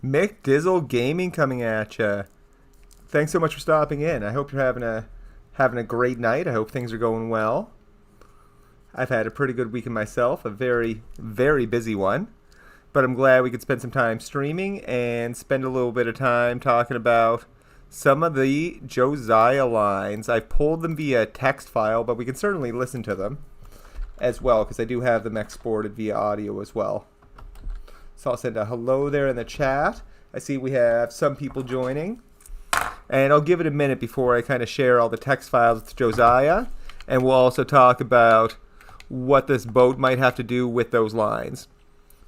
Mick Dizzle Gaming coming at you. Thanks so much for stopping in. I hope you're having a great night. I hope things are going well. I've had a pretty good weekend myself, a very, very busy one. But I'm glad we could spend some time streaming and spend a little bit of time talking about some of the Josiah lines. I've pulled them via text file, but we can certainly listen to them as well because I do have them exported via audio as well. So I'll send a hello there in the chat. I see we have some people joining. And I'll give it a minute before I kind of share all the text files with Josiah. And we'll also talk about what this boat might have to do with those lines.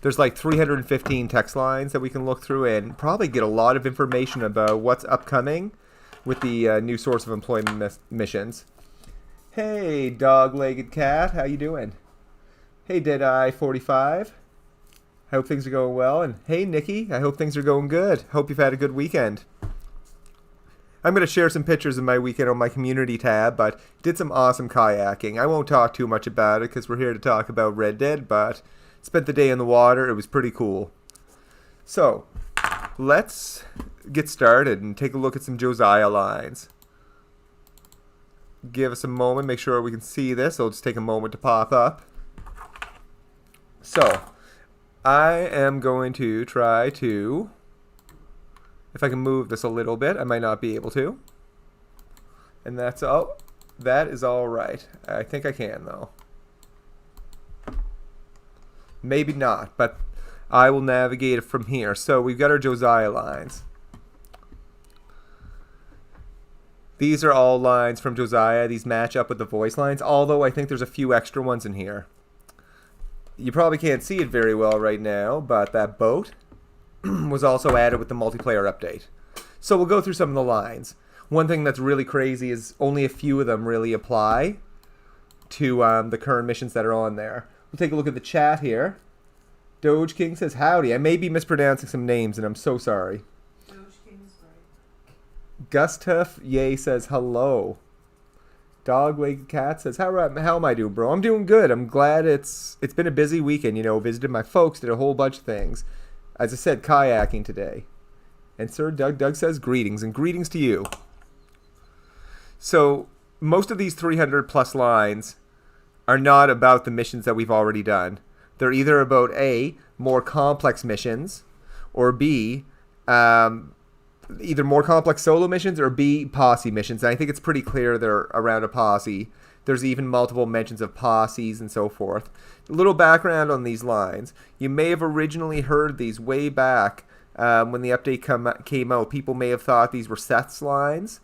There's like 315 text lines that we can look through and probably get a lot of information about what's upcoming with the new source of employment missions. Hey, dog-legged cat, how you doing? Hey, Deadeye 45. I hope things are going well. And hey, Nikki, I hope things are going good. Hope you've had a good weekend. I'm going to share some pictures of my weekend on my community tab, but did some awesome kayaking. I won't talk too much about it because we're here to talk about Red Dead, but spent the day in the water. It was pretty cool. So, let's get started and take a look at some Josiah lines. Give us a moment, make sure we can see this. It'll just take a moment to pop up. So, I am going to try to, if I can move this a little bit, I might not be able to. And that's all. That is all right. I think I can though. Maybe not, but I will navigate it from here. So we've got our Josiah lines. These are all lines from Josiah. These match up with the voice lines, although I think there's a few extra ones in here. You probably can't see it very well right now, but that boat was also added with the multiplayer update. So we'll go through some of the lines. One thing that's really crazy is only a few of them really apply to the current missions that are on there. We'll take a look at the chat here. Doge King says howdy. I may be mispronouncing some names, and I'm so sorry. Doge King is right. Gustav Ye says hello. Dog-legged cat says, how am I doing, bro? I'm doing good. I'm glad it's been a busy weekend, visited my folks, did a whole bunch of things. As I said, kayaking today. And Sir Doug says greetings, and greetings to you. So, most of these 300 plus lines are not about the missions that we've already done. They're either about A, more complex missions, or B, either more complex solo missions or B, posse missions. And I think it's pretty clear they're around a posse. There's even multiple mentions of posses and so forth. A little background on these lines. You may have originally heard these way back when the update came out. People may have thought these were Seth's lines.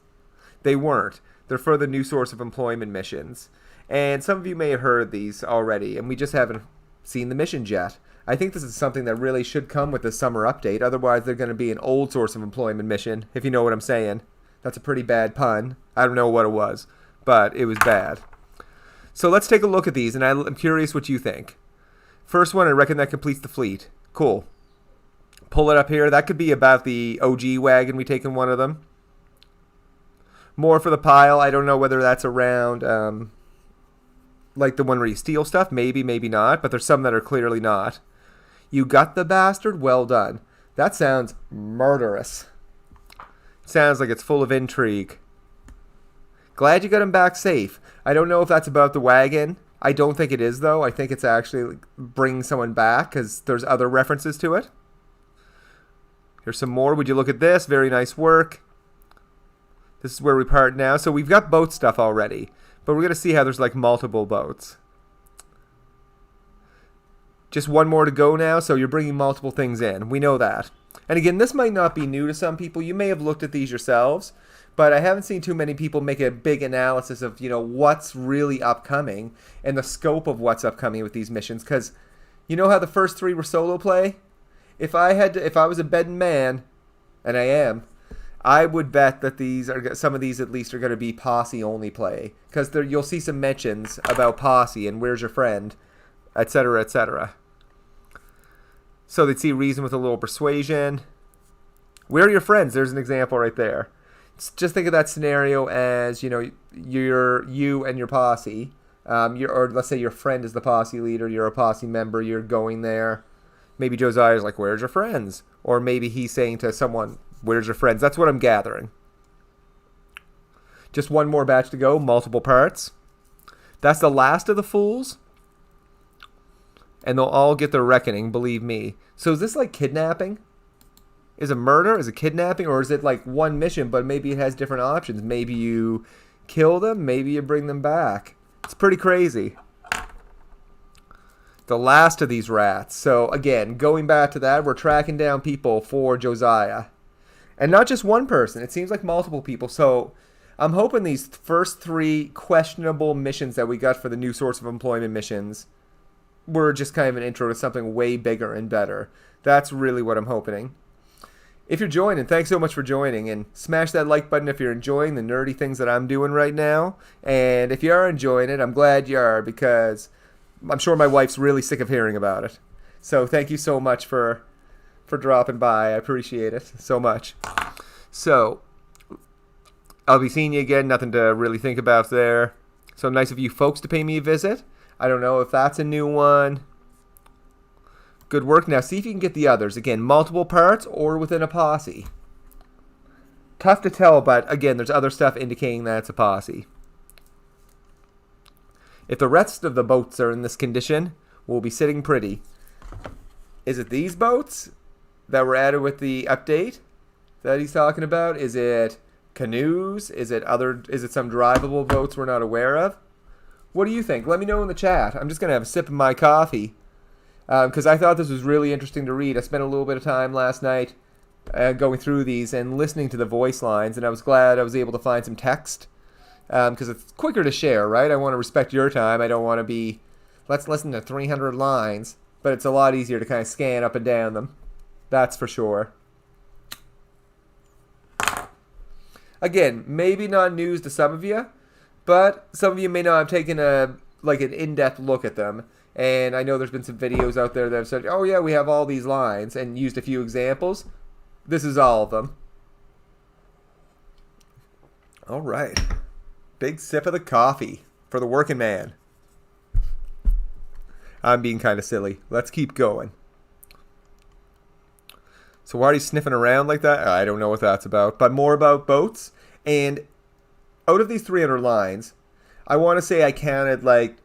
They weren't. They're for the new source of employment missions. And some of you may have heard these already, and we just haven't seen the missions yet. I think this is something that really should come with the summer update. Otherwise, they're going to be an old source of employment mission, if you know what I'm saying. That's a pretty bad pun. I don't know what it was, but it was bad. So let's take a look at these, and I'm curious what you think. First one, I reckon that completes the fleet. Cool. Pull it up here. That could be about the OG wagon we take in one of them. More for the pile. I don't know whether that's around like the one where you steal stuff. Maybe, maybe not, but there's some that are clearly not. You got the bastard? Well done. That sounds murderous. Sounds like it's full of intrigue. Glad you got him back safe. I don't know if that's about the wagon. I don't think it is, though. I think it's actually bringing someone back because there's other references to it. Here's some more. Would you look at this? Very nice work. This is where we part now. So we've got boat stuff already, but we're going to see how there's like multiple boats. Just one more to go now, so you're bringing multiple things in. We know that. And again, this might not be new to some people. You may have looked at these yourselves, but I haven't seen too many people make a big analysis of, what's really upcoming and the scope of what's upcoming with these missions. Because you know how the first three were solo play? If I was a betting man, and I am, I would bet that some of these at least are going to be posse only play. Because you'll see some mentions about posse and where's your friend, etc., etc. So they'd see reason with a little persuasion. Where are your friends? There's an example right there. Just think of that scenario as, you and your posse. Or let's say your friend is the posse leader. You're a posse member. You're going there. Maybe Josiah's like, where's your friends? Or maybe he's saying to someone, where's your friends? That's what I'm gathering. Just one more batch to go, multiple parts. That's the last of the fools. And they'll all get their reckoning, believe me. So is this like kidnapping? Is it murder? Is it kidnapping? Or is it like one mission, but maybe it has different options? Maybe you kill them, maybe you bring them back. It's pretty crazy. The last of these rats. So again, going back to that, we're tracking down people for Josiah. And not just one person. It seems like multiple people. So I'm hoping these first 3 questionable missions that we got for the new source of employment missions were just kind of an intro to something way bigger and better. That's really what I'm hoping. If you're joining, thanks so much for joining, and smash that like button if you're enjoying the nerdy things that I'm doing right now. And if you are enjoying it, I'm glad you are, because I'm sure my wife's really sick of hearing about it. So thank you so much for dropping by. I appreciate it so much. So I'll be seeing you again. Nothing to really think about there. So nice of you folks to pay me a visit. I don't know if that's a new one. Good work. Now see if you can get the others. Again, multiple parts or within a posse. Tough to tell, but again, there's other stuff indicating that it's a posse. If the rest of the boats are in this condition, we'll be sitting pretty. Is it these boats that were added with the update that he's talking about? Is it canoes? Is it some drivable boats we're not aware of? What do you think? Let me know in the chat. I'm just going to have a sip of my coffee because I thought this was really interesting to read. I spent a little bit of time last night going through these and listening to the voice lines, and I was glad I was able to find some text because it's quicker to share, right? I want to respect your time. I don't want to be, let's listen to 300 lines, but it's a lot easier to kind of scan up and down them. That's for sure. Again, maybe not news to some of you, but some of you may not have taken an in-depth look at them. And I know there's been some videos out there that have said, oh yeah, we have all these lines, and used a few examples. This is all of them. All right. Big sip of the coffee for the working man. I'm being kind of silly. Let's keep going. So why are you sniffing around like that? I don't know what that's about. But more about boats. And out of these 300 lines, I want to say I counted like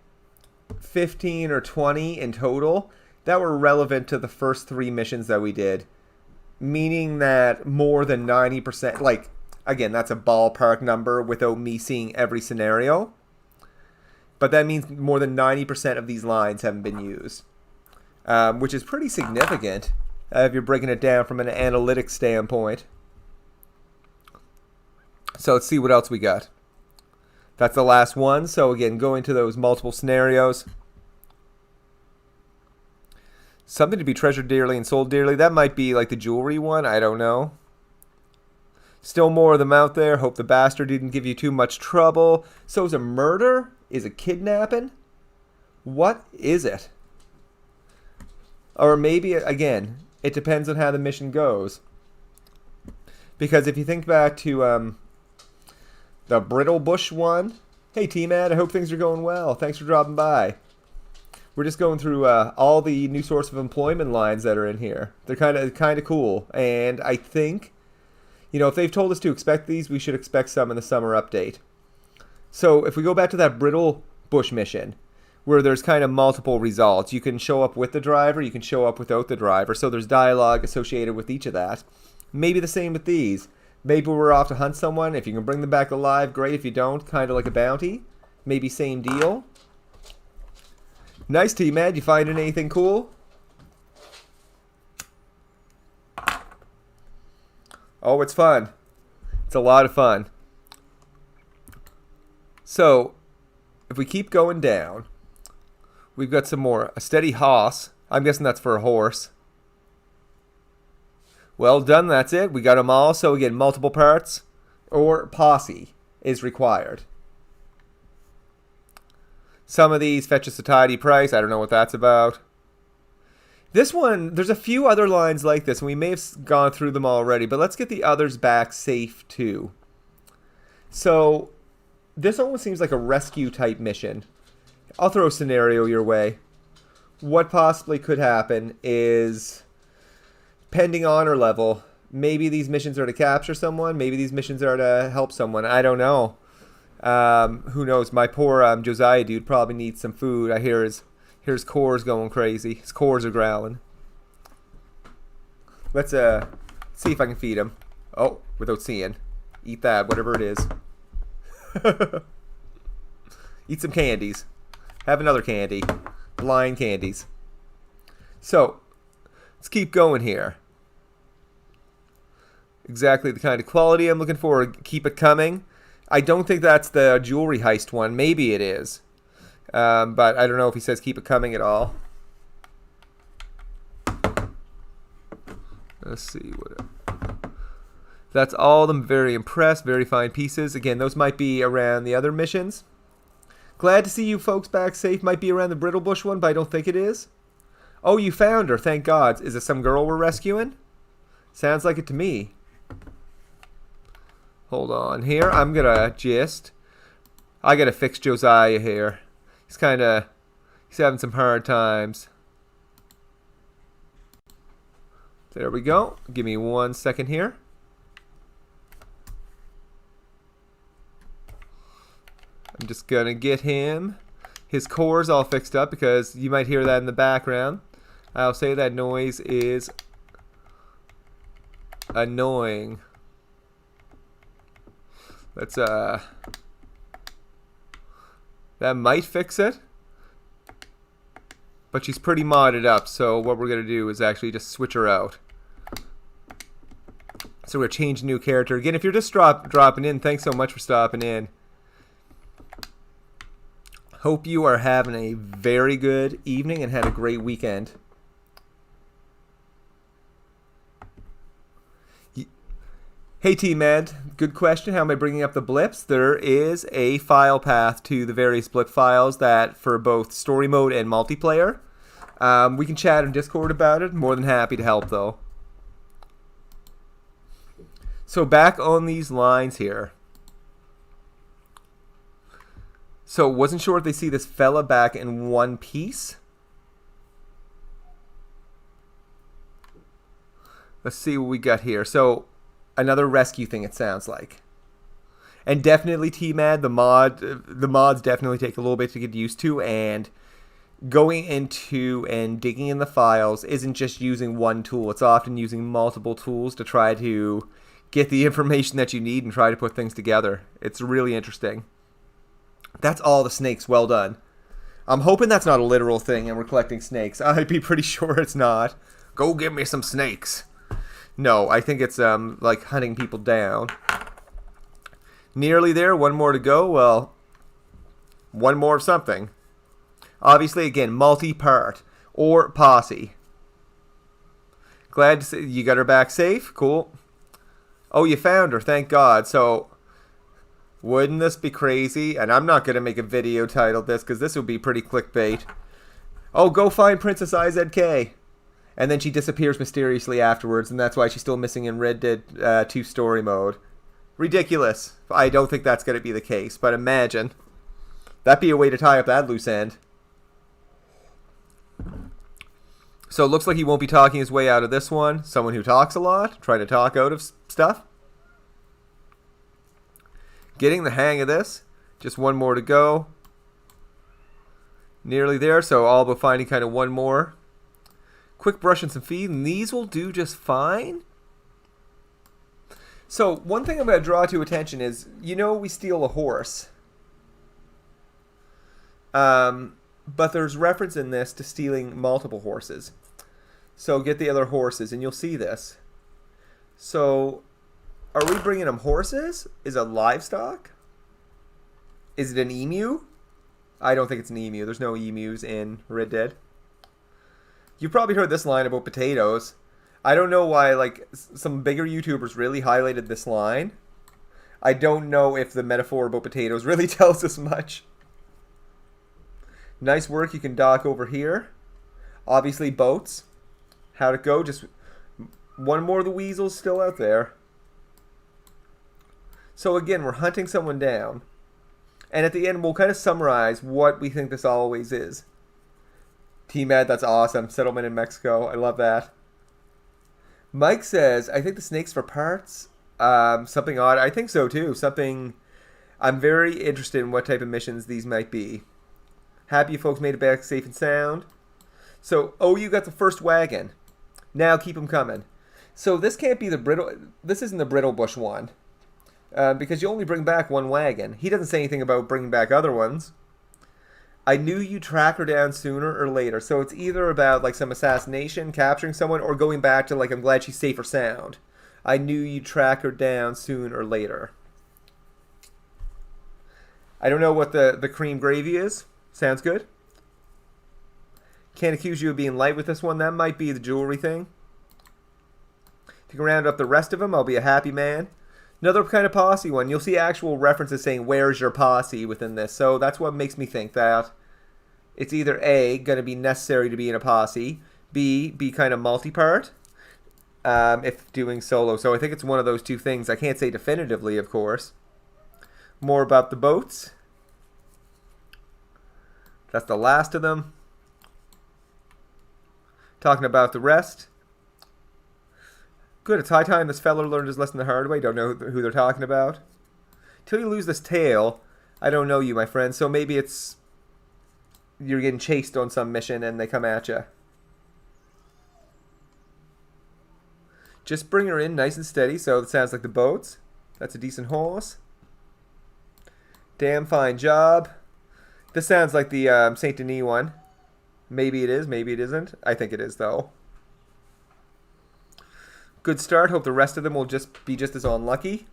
15 or 20 in total that were relevant to the first 3 missions that we did. Meaning that more than 90%, like, again, that's a ballpark number without me seeing every scenario. But that means more than 90% of these lines haven't been used. Which is pretty significant if you're breaking it down from an analytics standpoint. So let's see what else we got. That's the last one. So again, going to those multiple scenarios. Something to be treasured dearly and sold dearly. That might be like the jewelry one. I don't know. Still more of them out there. Hope the bastard didn't give you too much trouble. So is it murder? Is it kidnapping? What is it? Or maybe, again, it depends on how the mission goes. Because if you think back to the Brittle Bush one. Hey, T-Mad, I hope things are going well. Thanks for dropping by. We're just going through all the new source of employment lines that are in here. They're kind of cool. And I think, if they've told us to expect these, we should expect some in the summer update. So if we go back to that Brittle Bush mission, where there's kind of multiple results. You can show up with the driver, you can show up without the driver. So there's dialogue associated with each of that. Maybe the same with these. Maybe we're off to hunt someone. If you can bring them back alive, great. If you don't, kind of like a bounty. Maybe same deal. Nice, T-Mad. You finding anything cool? Oh, it's fun. It's a lot of fun. So, if we keep going down, we've got some more. A steady hoss. I'm guessing that's for a horse. Well done, that's it. We got them all. So again, multiple parts or posse is required. Some of these fetch us a tidy price. I don't know what that's about. This one, there's a few other lines like this, and we may have gone through them already, but let's get the others back safe too. So this almost seems like a rescue type mission. I'll throw a scenario your way. what possibly could happen is, pending honor level, maybe these missions are to capture someone, maybe these missions are to help someone. I don't know. Who knows? My poor Josiah dude probably needs some food. I hear his cores going crazy. His cores are growling. Let's see if I can feed him. Oh, without seeing. Eat that, whatever it is. Eat some candies. Have another candy. Blind candies. So, let's keep going here. Exactly the kind of quality I'm looking for. Keep it coming. I don't think that's the jewelry heist one. Maybe it is. But I don't know if he says keep it coming at all. Let's see what. That's all of them. Very impressed. Very fine pieces. Again, those might be around the other missions. Glad to see you folks back safe. Might be around the Brittle Bush one, but I don't think it is. Oh, you found her. Thank God. Is it some girl we're rescuing? Sounds like it to me. Hold on here. I gotta fix Josiah here. He's having some hard times. There we go. Give me 1 second here. I'm just gonna get him his cores all fixed up, because you might hear that in the background. I'll say that noise is annoying. Let's that might fix it, but she's pretty modded up, so what we're gonna do is actually just switch her out. So we're gonna change new character. Again, if you're just dropping in, thanks so much for stopping in. Hope you are having a very good evening and had a great weekend. Hey T-Med, good question. How am I bringing up the blips? There is a file path to the various blip files that for both story mode and multiplayer. We can chat in Discord about it. More than happy to help though. So back on these lines here. So wasn't sure if they see this fella back in one piece. Let's see what we got here. So another rescue thing, it sounds like. And definitely T-Mad, the mods definitely take a little bit to get used to, and going into and digging in the files isn't just using one tool. It's often using multiple tools to try to get the information that you need and try to put things together. It's really interesting. That's all the snakes. Well done. I'm hoping that's not a literal thing and we're collecting snakes. I'd be pretty sure it's not. Go get me some snakes. No, I think it's like hunting people down. Nearly there. One more to go. Well, one more of something. Obviously, again, multi-part or posse. Glad to see you got her back safe. Cool. Oh, you found her. Thank God. So, wouldn't this be crazy? And I'm not going to make a video titled this because this would be pretty clickbait. Oh, go find Princess IZK. And then she disappears mysteriously afterwards, and that's why she's still missing in Red Dead 2 story mode. Ridiculous. I don't think that's going to be the case, but imagine. That'd be a way to tie up that loose end. So it looks like he won't be talking his way out of this one. Someone who talks a lot, trying to talk out of stuff. Getting the hang of this. Just one more to go. Nearly there, so all but finding kind of one more. Quick brush and some feed, and these will do just fine. So one thing I'm going to draw to attention is, you know, we steal a horse. But there's reference in this to stealing multiple horses. So get the other horses, and you'll see this. So are we bringing them horses? Is it livestock? Is it an emu? I don't think it's an emu. There's no emus in Red Dead. You've probably heard this line about potatoes. I don't know why, like, some bigger YouTubers really highlighted this line. I don't know if the metaphor about potatoes really tells us much. Nice work. You can dock over here. Obviously, boats. How'd it go? Just one more of the weasels still out there. So again, we're hunting someone down. And at the end, we'll kind of summarize what we think this always is. T-Med, that's awesome. Settlement in Mexico. I love that. Mike says, I think the snakes for parts. Something odd. I think so too. Something. I'm very interested in what type of missions these might be. Happy you folks made it back safe and sound. So, oh, you got the first wagon. Now keep them coming. So this can't be the brittle. This isn't the brittle bush one, because you only bring back one wagon. He doesn't say anything about bringing back other ones. I knew you track her down sooner or later. So it's either about like some assassination, capturing someone, or going back to like I'm glad she's safe or sound. I knew you track her down sooner or later. I don't know what the cream gravy is. Sounds good. Can't accuse you of being light with this one. That might be the jewelry thing. If you can round up the rest of them, I'll be a happy man. Another kind of posse one. You'll see actual references saying, where's your posse within this. So that's what makes me think that it's either A, going to be necessary to be in a posse, B, be kind of multi-part, if doing solo. So I think it's one of those two things. I can't say definitively, of course. More about the boats. That's the last of them. Talking about the rest. Good, it's high time this feller learned his lesson the hard way. Don't know who they're talking about. Till you lose this tail, I don't know you, my friend. So maybe it's you're getting chased on some mission and they come at you. Just bring her in nice and steady. So it sounds like the boats. That's a decent horse. Damn fine job. This sounds like the Saint Denis one. Maybe it is, maybe it isn't. I think it is, though. Good start. Hope the rest of them will just be just as unlucky.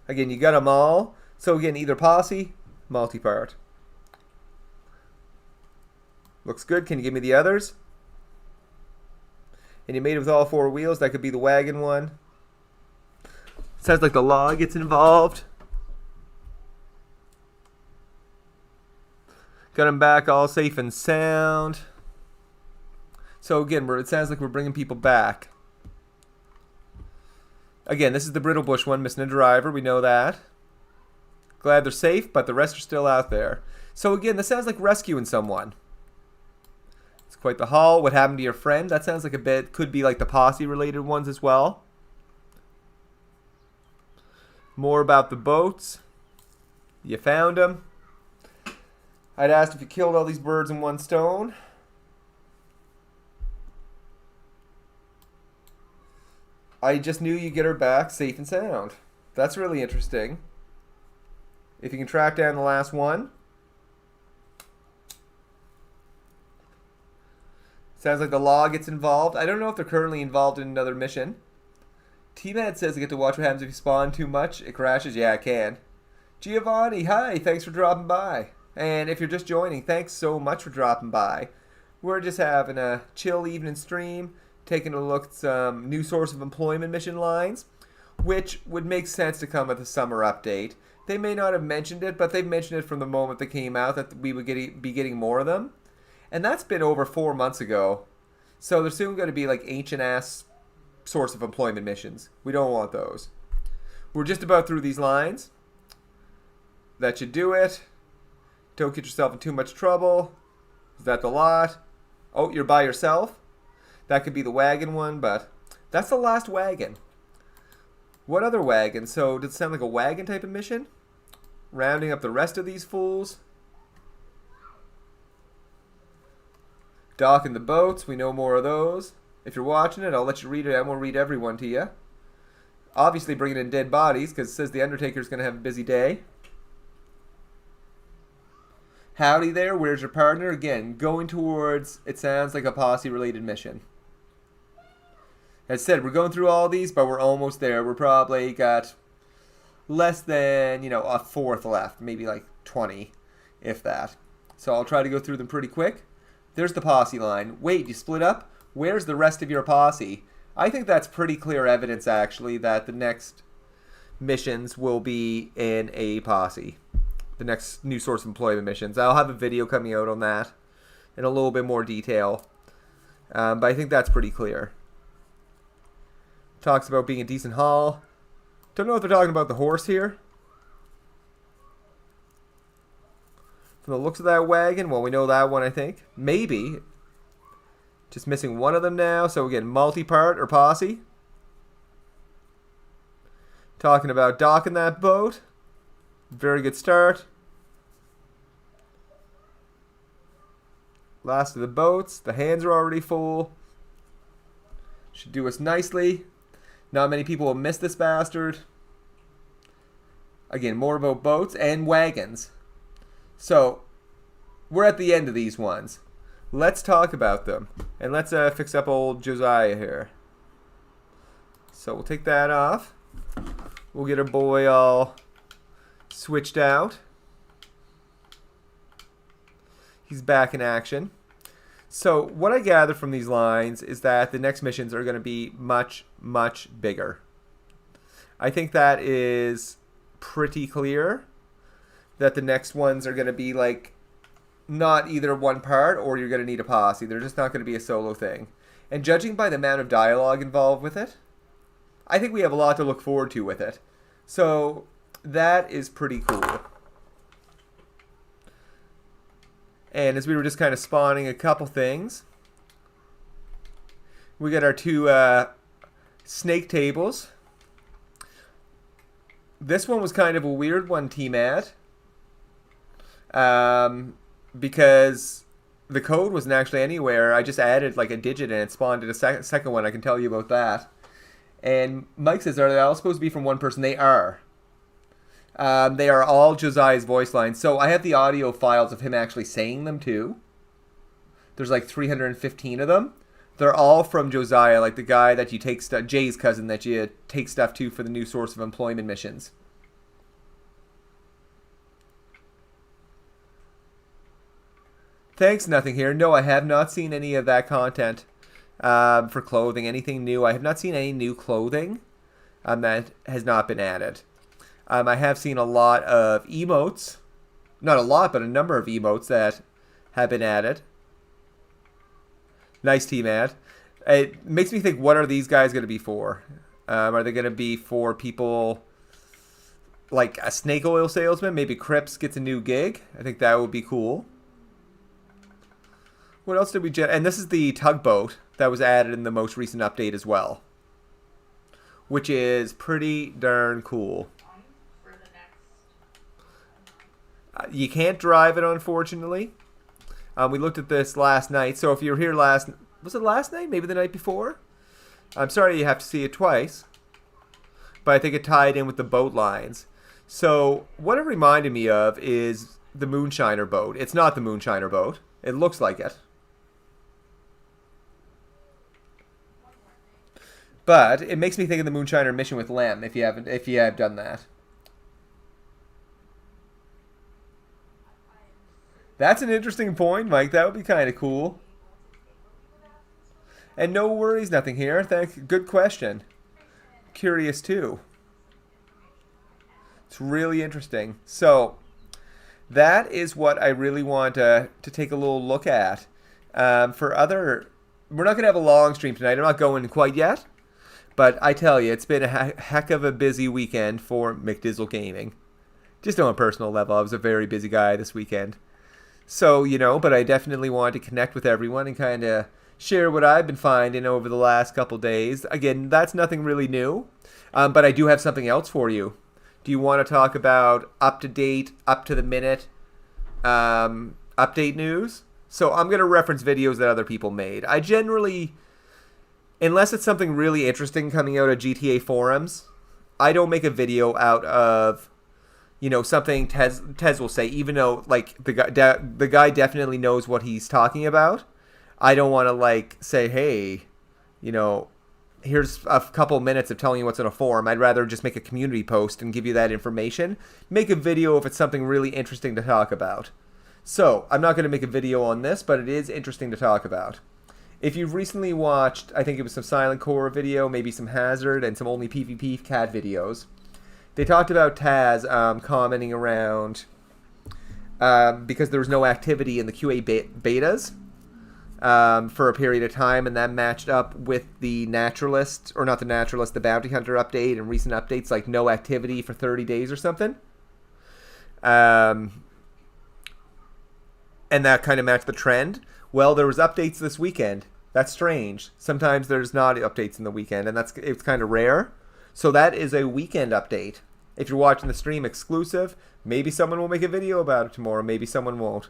Again, you got them all. So again, either posse, multi-part. Looks good. Can you give me the others? And you made it with all four wheels. That could be the wagon one. Sounds like the law gets involved. Got them back all safe and sound. So again, it sounds like we're bringing people back. Again, this is the Brittle Bush one, missing a driver. We know that. Glad they're safe, but the rest are still out there. So again, this sounds like rescuing someone. It's quite the haul. What happened to your friend? That sounds like a bit, could be like the posse-related ones as well. More about the boats. You found them. I'd asked if you killed all these birds in one stone. I just knew you'd get her back safe and sound. That's really interesting. If you can track down the last one. Sounds like the law gets involved. I don't know if they're currently involved in another mission. T-Mad says I get to watch what happens if you spawn too much. It crashes. Yeah, it can. Giovanni, hi. Thanks for dropping by. And if you're just joining, thanks so much for dropping by. We're just having a chill evening stream, taking a look at some new source of employment mission lines, which would make sense to come with a summer update. They may not have mentioned it, but they've mentioned it from the moment they came out that we would be getting more of them. And that's been over 4 months ago. So they're soon going to be like ancient-ass source of employment missions. We don't want those. We're just about through these lines. That should do it. Don't get yourself in too much trouble. Is that the lot? Oh, you're by yourself? That could be the wagon one, but that's the last wagon. What other wagon? So, does it sound like a wagon type of mission? Rounding up the rest of these fools. Docking the boats. We know more of those. If you're watching it, I'll let you read it. I won't read every one to you. Obviously bringing in dead bodies, because it says the Undertaker's going to have a busy day. Howdy there, where's your partner? Again, going towards, it sounds like a posse-related mission. As I said, we're going through all these, but we're almost there. We're probably got less than, a fourth left. Maybe like 20, if that. So I'll try to go through them pretty quick. There's the posse line. Wait, you split up? Where's the rest of your posse? I think that's pretty clear evidence, actually, that the next missions will be in a posse. The next new source of employment missions. I'll have a video coming out on that in a little bit more detail. But I think that's pretty clear. Talks about being a decent haul. Don't know if they're talking about the horse here. From the looks of that wagon, well, we know that one, I think. Maybe. Just missing one of them now. So again, multi-part or posse. Talking about docking that boat. Very good start. Last of the boats. The hands are already full. Should do us nicely. Not many people will miss this bastard. Again, more about boats and wagons. So, we're at the end of these ones. Let's talk about them. And let's fix up old Josiah here. So we'll take that off. We'll get our boy all switched out. He's back in action. So what I gather from these lines is that the next missions are going to be much, much bigger. I think that is pretty clear. That the next ones are going to be like not either one part or you're going to need a posse. They're just not going to be a solo thing. And judging by the amount of dialogue involved with it, I think we have a lot to look forward to with it. So that is pretty cool. And as we were just kind of spawning a couple things, we got our two snake tables. This one was kind of a weird one, T-Mat. Because the code wasn't actually anywhere. I just added like a digit and it spawned in a second one. I can tell you about that. And Mike says, are they all supposed to be from one person? They are. They are all Josiah's voice lines. So I have the audio files of him actually saying them too. There's like 315 of them. They're all from Josiah, like the guy that you take stuff, Jay's cousin that you take stuff to for the new source of employment missions. Thanks, nothing here. No, I have not seen any of that content for clothing, anything new. I have not seen any new clothing that has not been added. I have seen a lot of emotes. Not a lot, but a number of emotes that have been added. Nice team ad. It makes me think, what are these guys going to be for? Are they going to be for people like a snake oil salesman? Maybe Crips gets a new gig. I think that would be cool. What else did we get? And this is the tugboat that was added in the most recent update as well, which is pretty darn cool. You can't drive it, unfortunately. We looked at this last night. So if you were here was it last night? Maybe the night before? I'm sorry you have to see it twice. But I think it tied in with the boat lines. So what it reminded me of is the Moonshiner boat. It's not the Moonshiner boat. It looks like it. But it makes me think of the Moonshiner mission with Lem, if you have done that. That's an interesting point, Mike. That would be kind of cool. And no worries, nothing here. Good question. Curious too. It's really interesting. So that is what I really want to take a little look at. We're not going to have a long stream tonight. I'm not going quite yet. But I tell you, it's been a heck of a busy weekend for McDizzle Gaming. Just on a personal level, I was a very busy guy this weekend. So, but I definitely wanted to connect with everyone and kind of share what I've been finding over the last couple days. Again, that's nothing really new, but I do have something else for you. Do you want to talk about up-to-date, up-to-the-minute update news? So I'm going to reference videos that other people made. I generally, unless it's something really interesting coming out of GTA forums, I don't make a video out of something Tez will say, even though like the guy definitely knows what he's talking about. I don't want to say, hey, here's a couple minutes of telling you what's in a forum. I'd rather just make a community post and give you that information. Make a video if it's something really interesting to talk about. So I'm not going to make a video on this, but it is interesting to talk about. If you've recently watched, I think it was some Silent Core video, maybe some Hazard, and some Only PvP cat videos, they talked about Taz commenting around because there was no activity in the QA betas for a period of time, and that matched up with the Naturalist, or not the Naturalist, the Bounty Hunter update and recent updates, like no activity for 30 days or something. and that kind of matched the trend. Well, there was updates this weekend. That's strange. Sometimes there's not updates in the weekend, and it's kind of rare. So that is a weekend update. If you're watching the stream exclusive, maybe someone will make a video about it tomorrow. Maybe someone won't.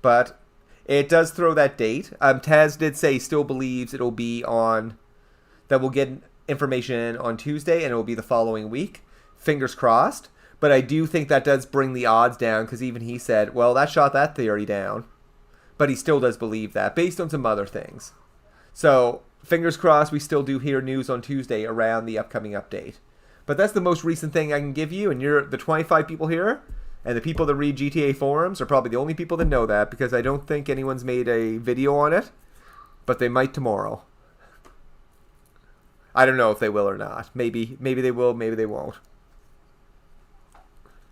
But it does throw that date. Taz did say he still believes it'll be on, that we'll get information on Tuesday and it will be the following week. Fingers crossed. But I do think that does bring the odds down, because even he said, well, that shot that theory down. But he still does believe that, based on some other things. So, fingers crossed we still do hear news on Tuesday around the upcoming update. But that's the most recent thing I can give you, and you're the 25 people here, and the people that read GTA forums are probably the only people that know that, because I don't think anyone's made a video on it, but they might tomorrow. I don't know if they will or not. Maybe they will, maybe they won't.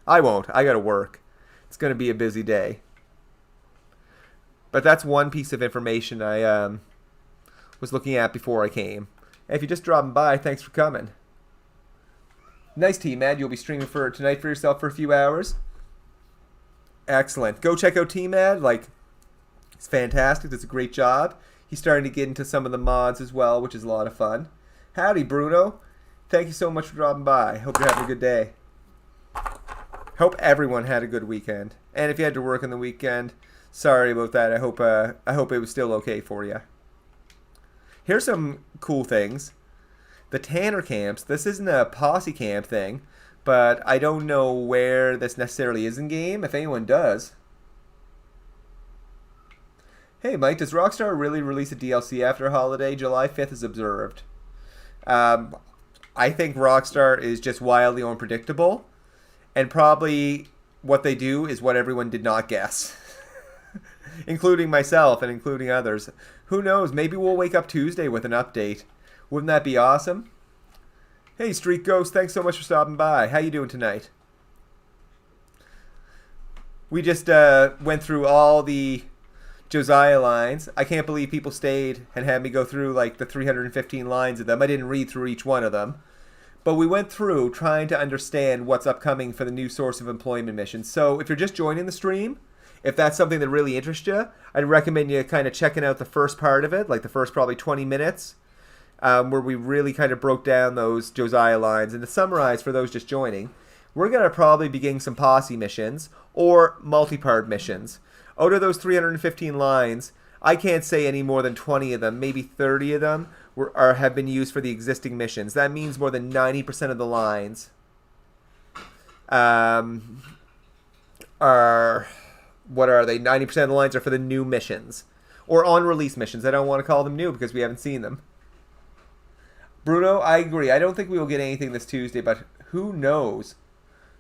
I won't. I gotta work. It's gonna be a busy day. But that's one piece of information I was looking at before I came. And if you're just dropping by, thanks for coming. Nice T-Mad. You'll be streaming for tonight for yourself for a few hours. Excellent. Go check out T-Mad. Like, it's fantastic. Does a great job. He's starting to get into some of the mods as well, which is a lot of fun. Howdy, Bruno. Thank you so much for dropping by. Hope you're having a good day. Hope everyone had a good weekend. And if you had to work on the weekend, sorry about that. I hope it was still okay for you. Here's some cool things. The Tanner camps. This isn't a posse camp thing, but I don't know where this necessarily is in game, if anyone does. Hey Mike, does Rockstar really release a DLC after a holiday? July 5th is observed. I think Rockstar is just wildly unpredictable, and probably what they do is what everyone did not guess. Including myself and including others. Who knows? Maybe we'll wake up Tuesday with an update. Wouldn't that be awesome? Hey, Street Ghost, thanks so much for stopping by. How you doing tonight? We just went through all the Josiah lines. I can't believe people stayed and had me go through like the 315 lines of them. I didn't read through each one of them. But we went through trying to understand what's upcoming for the new source of employment missions. So if you're just joining the stream, if that's something that really interests you, I'd recommend you kind of checking out the first part of it, like the first probably 20 minutes, where we really kind of broke down those Josiah lines. And to summarize for those just joining, we're going to probably be getting some posse missions or multi-part missions. Out of those 315 lines, I can't say any more than 20 of them, maybe 30 of them have been used for the existing missions. That means more than 90% of the lines are... What are they? 90% of the lines are for the new missions. Or unreleased missions. I don't want to call them new because we haven't seen them. Bruno, I agree. I don't think we will get anything this Tuesday, but who knows?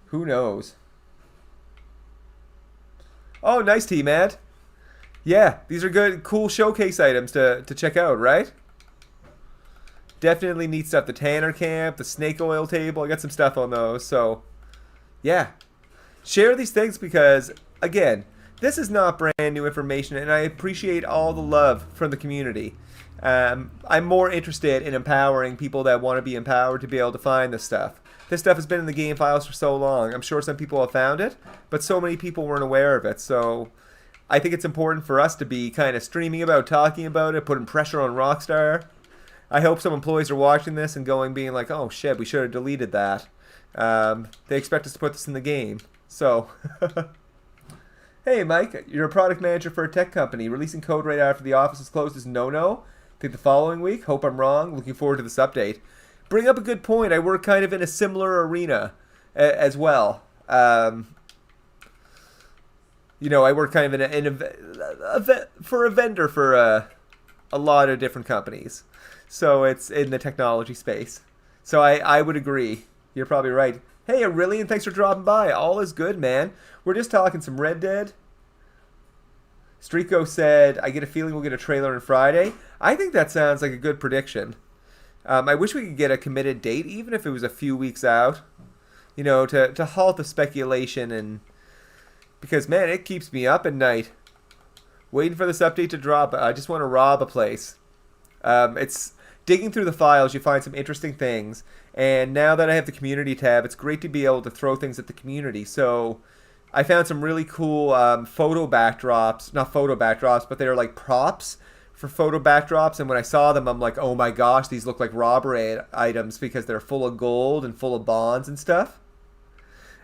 Who knows? Oh, nice T-Mad. Yeah, these are good, cool showcase items to check out, right? Definitely neat stuff. The Tanner camp, the snake oil table. I got some stuff on those. So, yeah. Share these things because, again, this is not brand new information, and I appreciate all the love from the community. I'm more interested in empowering people that want to be empowered to be able to find this stuff. This stuff has been in the game files for so long. I'm sure some people have found it, but so many people weren't aware of it. So I think it's important for us to be kind of streaming about, talking about it, putting pressure on Rockstar. I hope some employees are watching this and being like, oh shit, we should have deleted that. They expect us to put this in the game. So... Hey Mike, you're a product manager for a tech company. Releasing code right after the office is closed is no-no. Think the following week? Hope I'm wrong. Looking forward to this update. Bring up a good point. I work kind of in a similar arena as well. I work kind of for a vendor for a lot of different companies. So it's in the technology space. So I would agree. You're probably right. Hey, Aurelian, thanks for dropping by. All is good, man. We're just talking some Red Dead. Streetco said, I get a feeling we'll get a trailer on Friday. I think that sounds like a good prediction. I wish we could get a committed date, even if it was a few weeks out. To halt the speculation and... Because, man, it keeps me up at night. Waiting for this update to drop. I just want to rob a place. It's... Digging through the files, you find some interesting things. And now that I have the community tab, it's great to be able to throw things at the community. So I found some really cool photo backdrops, not photo backdrops, but they're like props for photo backdrops. And when I saw them, I'm like, oh my gosh, these look like robbery items because they're full of gold and full of bonds and stuff.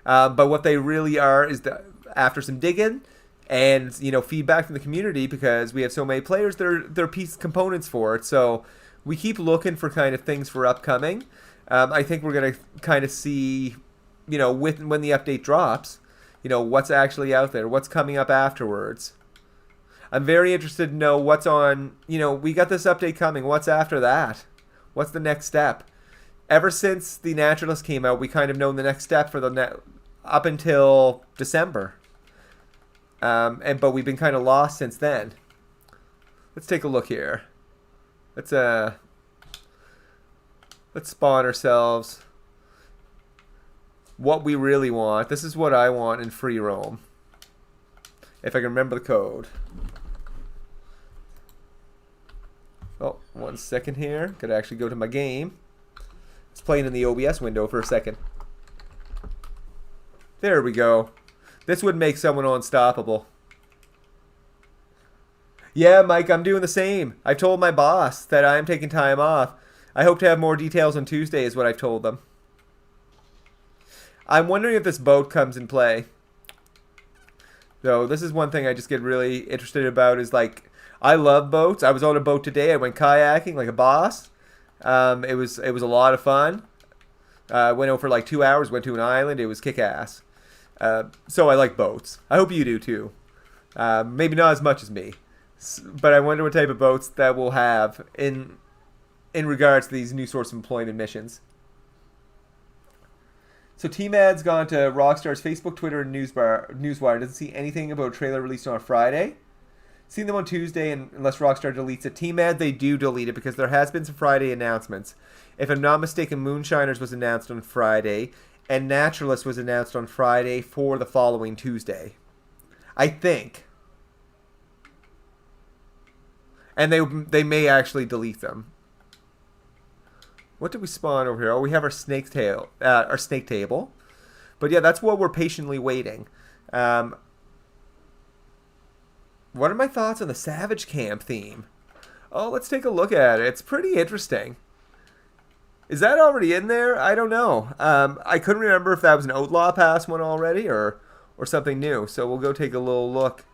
But what they really are is that after some digging and feedback from the community, because we have so many players, they're piece components for it. So we keep looking for kind of things for upcoming. I think we're gonna kind of see, when the update drops, what's actually out there, what's coming up afterwards. I'm very interested to know what's on. We got this update coming. What's after that? What's the next step? Ever since the Naturalist came out, we kind of known the next step for up until December. But we've been kind of lost since then. Let's take a look here. Let's spawn ourselves what we really want. This is what I want in free roam. If I can remember the code. Oh, 1 second here. Could actually go to my game. It's playing in the OBS window for a second. There we go. This would make someone unstoppable. Yeah, Mike, I'm doing the same. I've told my boss that I'm taking time off. I hope to have more details on Tuesday is what I've told them. I'm wondering if this boat comes in play. So this is one thing I just get really interested about is like, I love boats. I was on a boat today. I went kayaking like a boss. It was a lot of fun. Went out for like 2 hours, went to an island. It was kick-ass. So I like boats. I hope you do too. Maybe not as much as me. But I wonder what type of boats that we'll have in regards to these new source of employment missions. So T-Mad's gone to Rockstar's Facebook, Twitter, and Newswire. Doesn't see anything about a trailer released on a Friday. Seen them on Tuesday, and unless Rockstar deletes it. T-Mad, they do delete it because there has been some Friday announcements. If I'm not mistaken, Moonshiners was announced on Friday, and Naturalist was announced on Friday for the following Tuesday. I think. And they may actually delete them. What did we spawn over here? Oh, we have our snake table. But yeah, that's what we're patiently waiting. What are my thoughts on the Savage Camp theme? Oh, let's take a look at it. It's pretty interesting. Is that already in there? I don't know. I couldn't remember if that was an Outlaw Pass one already or something new. So we'll go take a little look.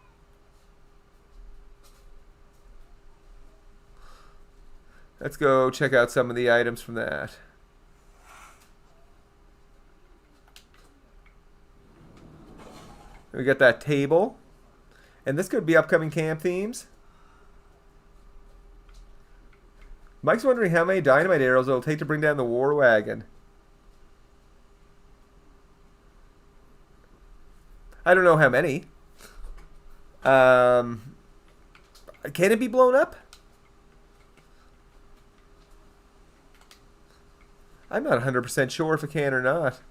Let's go check out some of the items from that. We got that table. And this could be upcoming camp themes. Mike's wondering how many dynamite arrows it'll take to bring down the war wagon. I don't know how many. Can it be blown up? I'm not 100% sure if it can or not.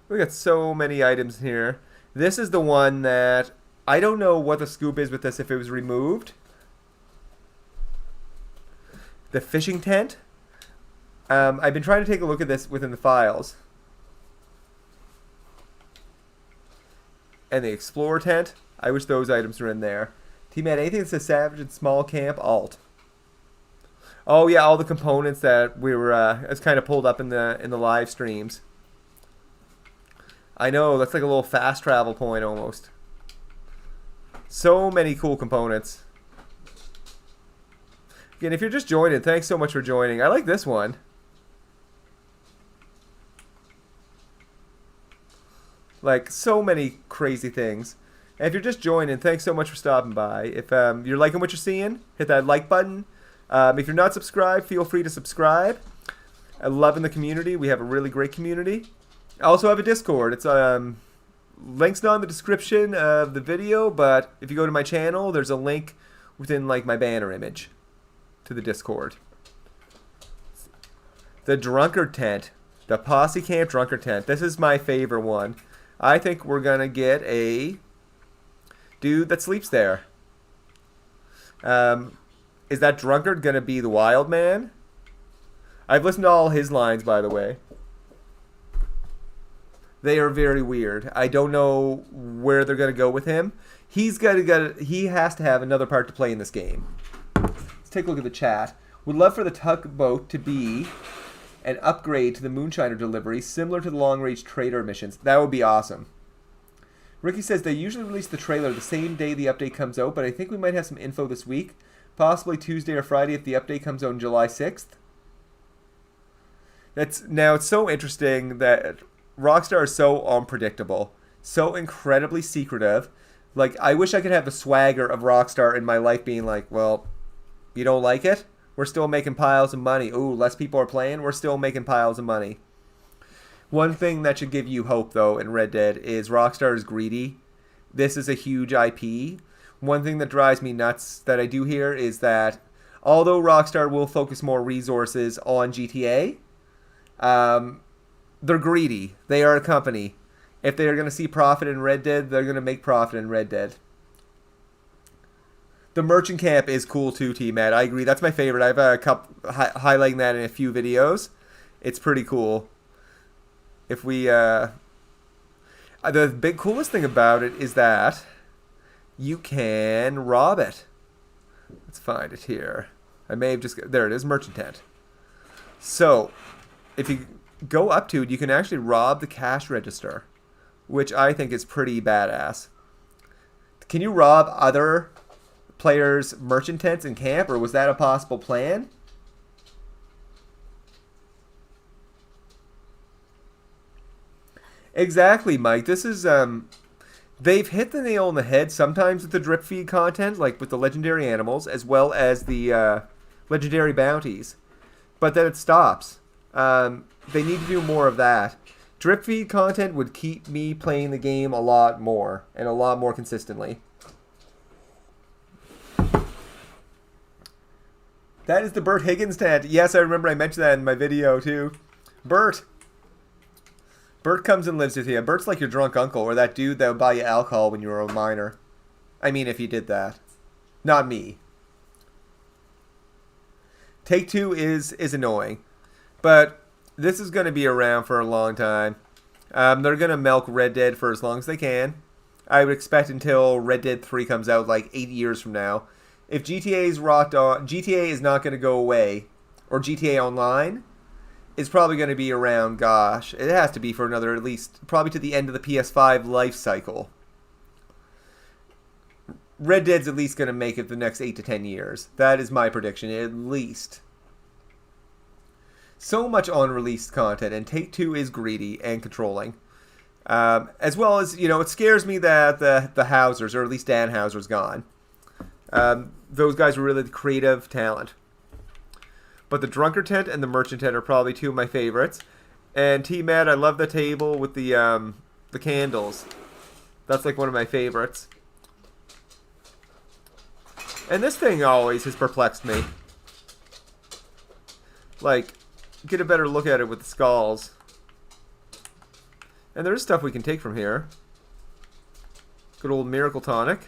We got so many items here. This is the one that I don't know what the scoop is with this if it was removed. The fishing tent. I've been trying to take a look at this within the files. And the explorer tent. I wish those items were in there. T-Man, anything that says Savage and Small Camp, alt. Oh yeah, all the components that we were it's kind of pulled up in the live streams. I know, that's like a little fast travel point almost. So many cool components. Again, if you're just joining, thanks so much for joining. I like this one. Like, so many crazy things. And if you're just joining, thanks so much for stopping by. If you're liking what you're seeing, hit that like button. If you're not subscribed, feel free to subscribe. I'm loving the community. We have a really great community. I also have a Discord. It's links not in the description of the video, but if you go to my channel, there's a link within like my banner image to the Discord. The Drunkard Tent. The Posse Camp Drunkard Tent. This is my favorite one. I think we're going to get a dude that sleeps there. Is that drunkard going to be the wild man? I've listened to all his lines, by the way. They are very weird. I don't know where they're going to go with him. He has to have another part to play in this game. Let's take a look at the chat. Would love for the tugboat to be an upgrade to the Moonshiner delivery, similar to the long-range trader missions. That would be awesome. Ricky says they usually release the trailer the same day the update comes out, but I think we might have some info this week. Possibly Tuesday or Friday if the update comes out on July 6th. Now, it's so interesting that Rockstar is so unpredictable, so incredibly secretive. Like, I wish I could have the swagger of Rockstar in my life being like, well, you don't like it? We're still making piles of money. Ooh, less people are playing? We're still making piles of money. One thing that should give you hope, though, in Red Dead is Rockstar is greedy. This is a huge IP. One thing that drives me nuts that I do hear is that although Rockstar will focus more resources on GTA, they're greedy. They are a company. If they are going to see profit in Red Dead, they're going to make profit in Red Dead. The merchant camp is cool too, T-Matt. I agree. That's my favorite. I have a couple highlighting that in a few videos. It's pretty cool. If we, the big coolest thing about it is that you can rob it. Let's find it here. I may have just, there it is, merchant tent. So, if you go up to it, you can actually rob the cash register, which I think is pretty badass. Can you rob other players' merchant tents in camp, or was that a possible plan? Exactly, Mike. This is, they've hit the nail on the head sometimes with the drip feed content, like with the legendary animals, as well as the legendary bounties. But then it stops. They need to do more of that. Drip feed content would keep me playing the game a lot more, and a lot more consistently. That is the Bert Higgins tent. Yes, I remember I mentioned that in my video, too. Bert comes and lives with you. Bert's like your drunk uncle, or that dude that would buy you alcohol when you were a minor. I mean, if he did that. Not me. Take-Two is annoying. But this is going to be around for a long time. They're going to milk Red Dead for as long as they can. I would expect until Red Dead 3 comes out, like 8 years from now. If GTA is rocked on, GTA is not going to go away, or GTA Online is probably going to be around, gosh, it has to be for another, at least, probably to the end of the PS5 life cycle. Red Dead's at least going to make it the next 8 to 10 years. That is my prediction, at least. So much unreleased content, and Take-Two is greedy and controlling. As well as, you know, it scares me that the Housers, or at least Dan Houser's gone. Those guys were really the creative talent. But the Drunkard tent and the Merchant tent are probably two of my favorites. And T-Matt, I love the table with the candles. That's like one of my favorites. And this thing always has perplexed me. Like, get a better look at it with the skulls. And there's stuff we can take from here. Good old Miracle Tonic.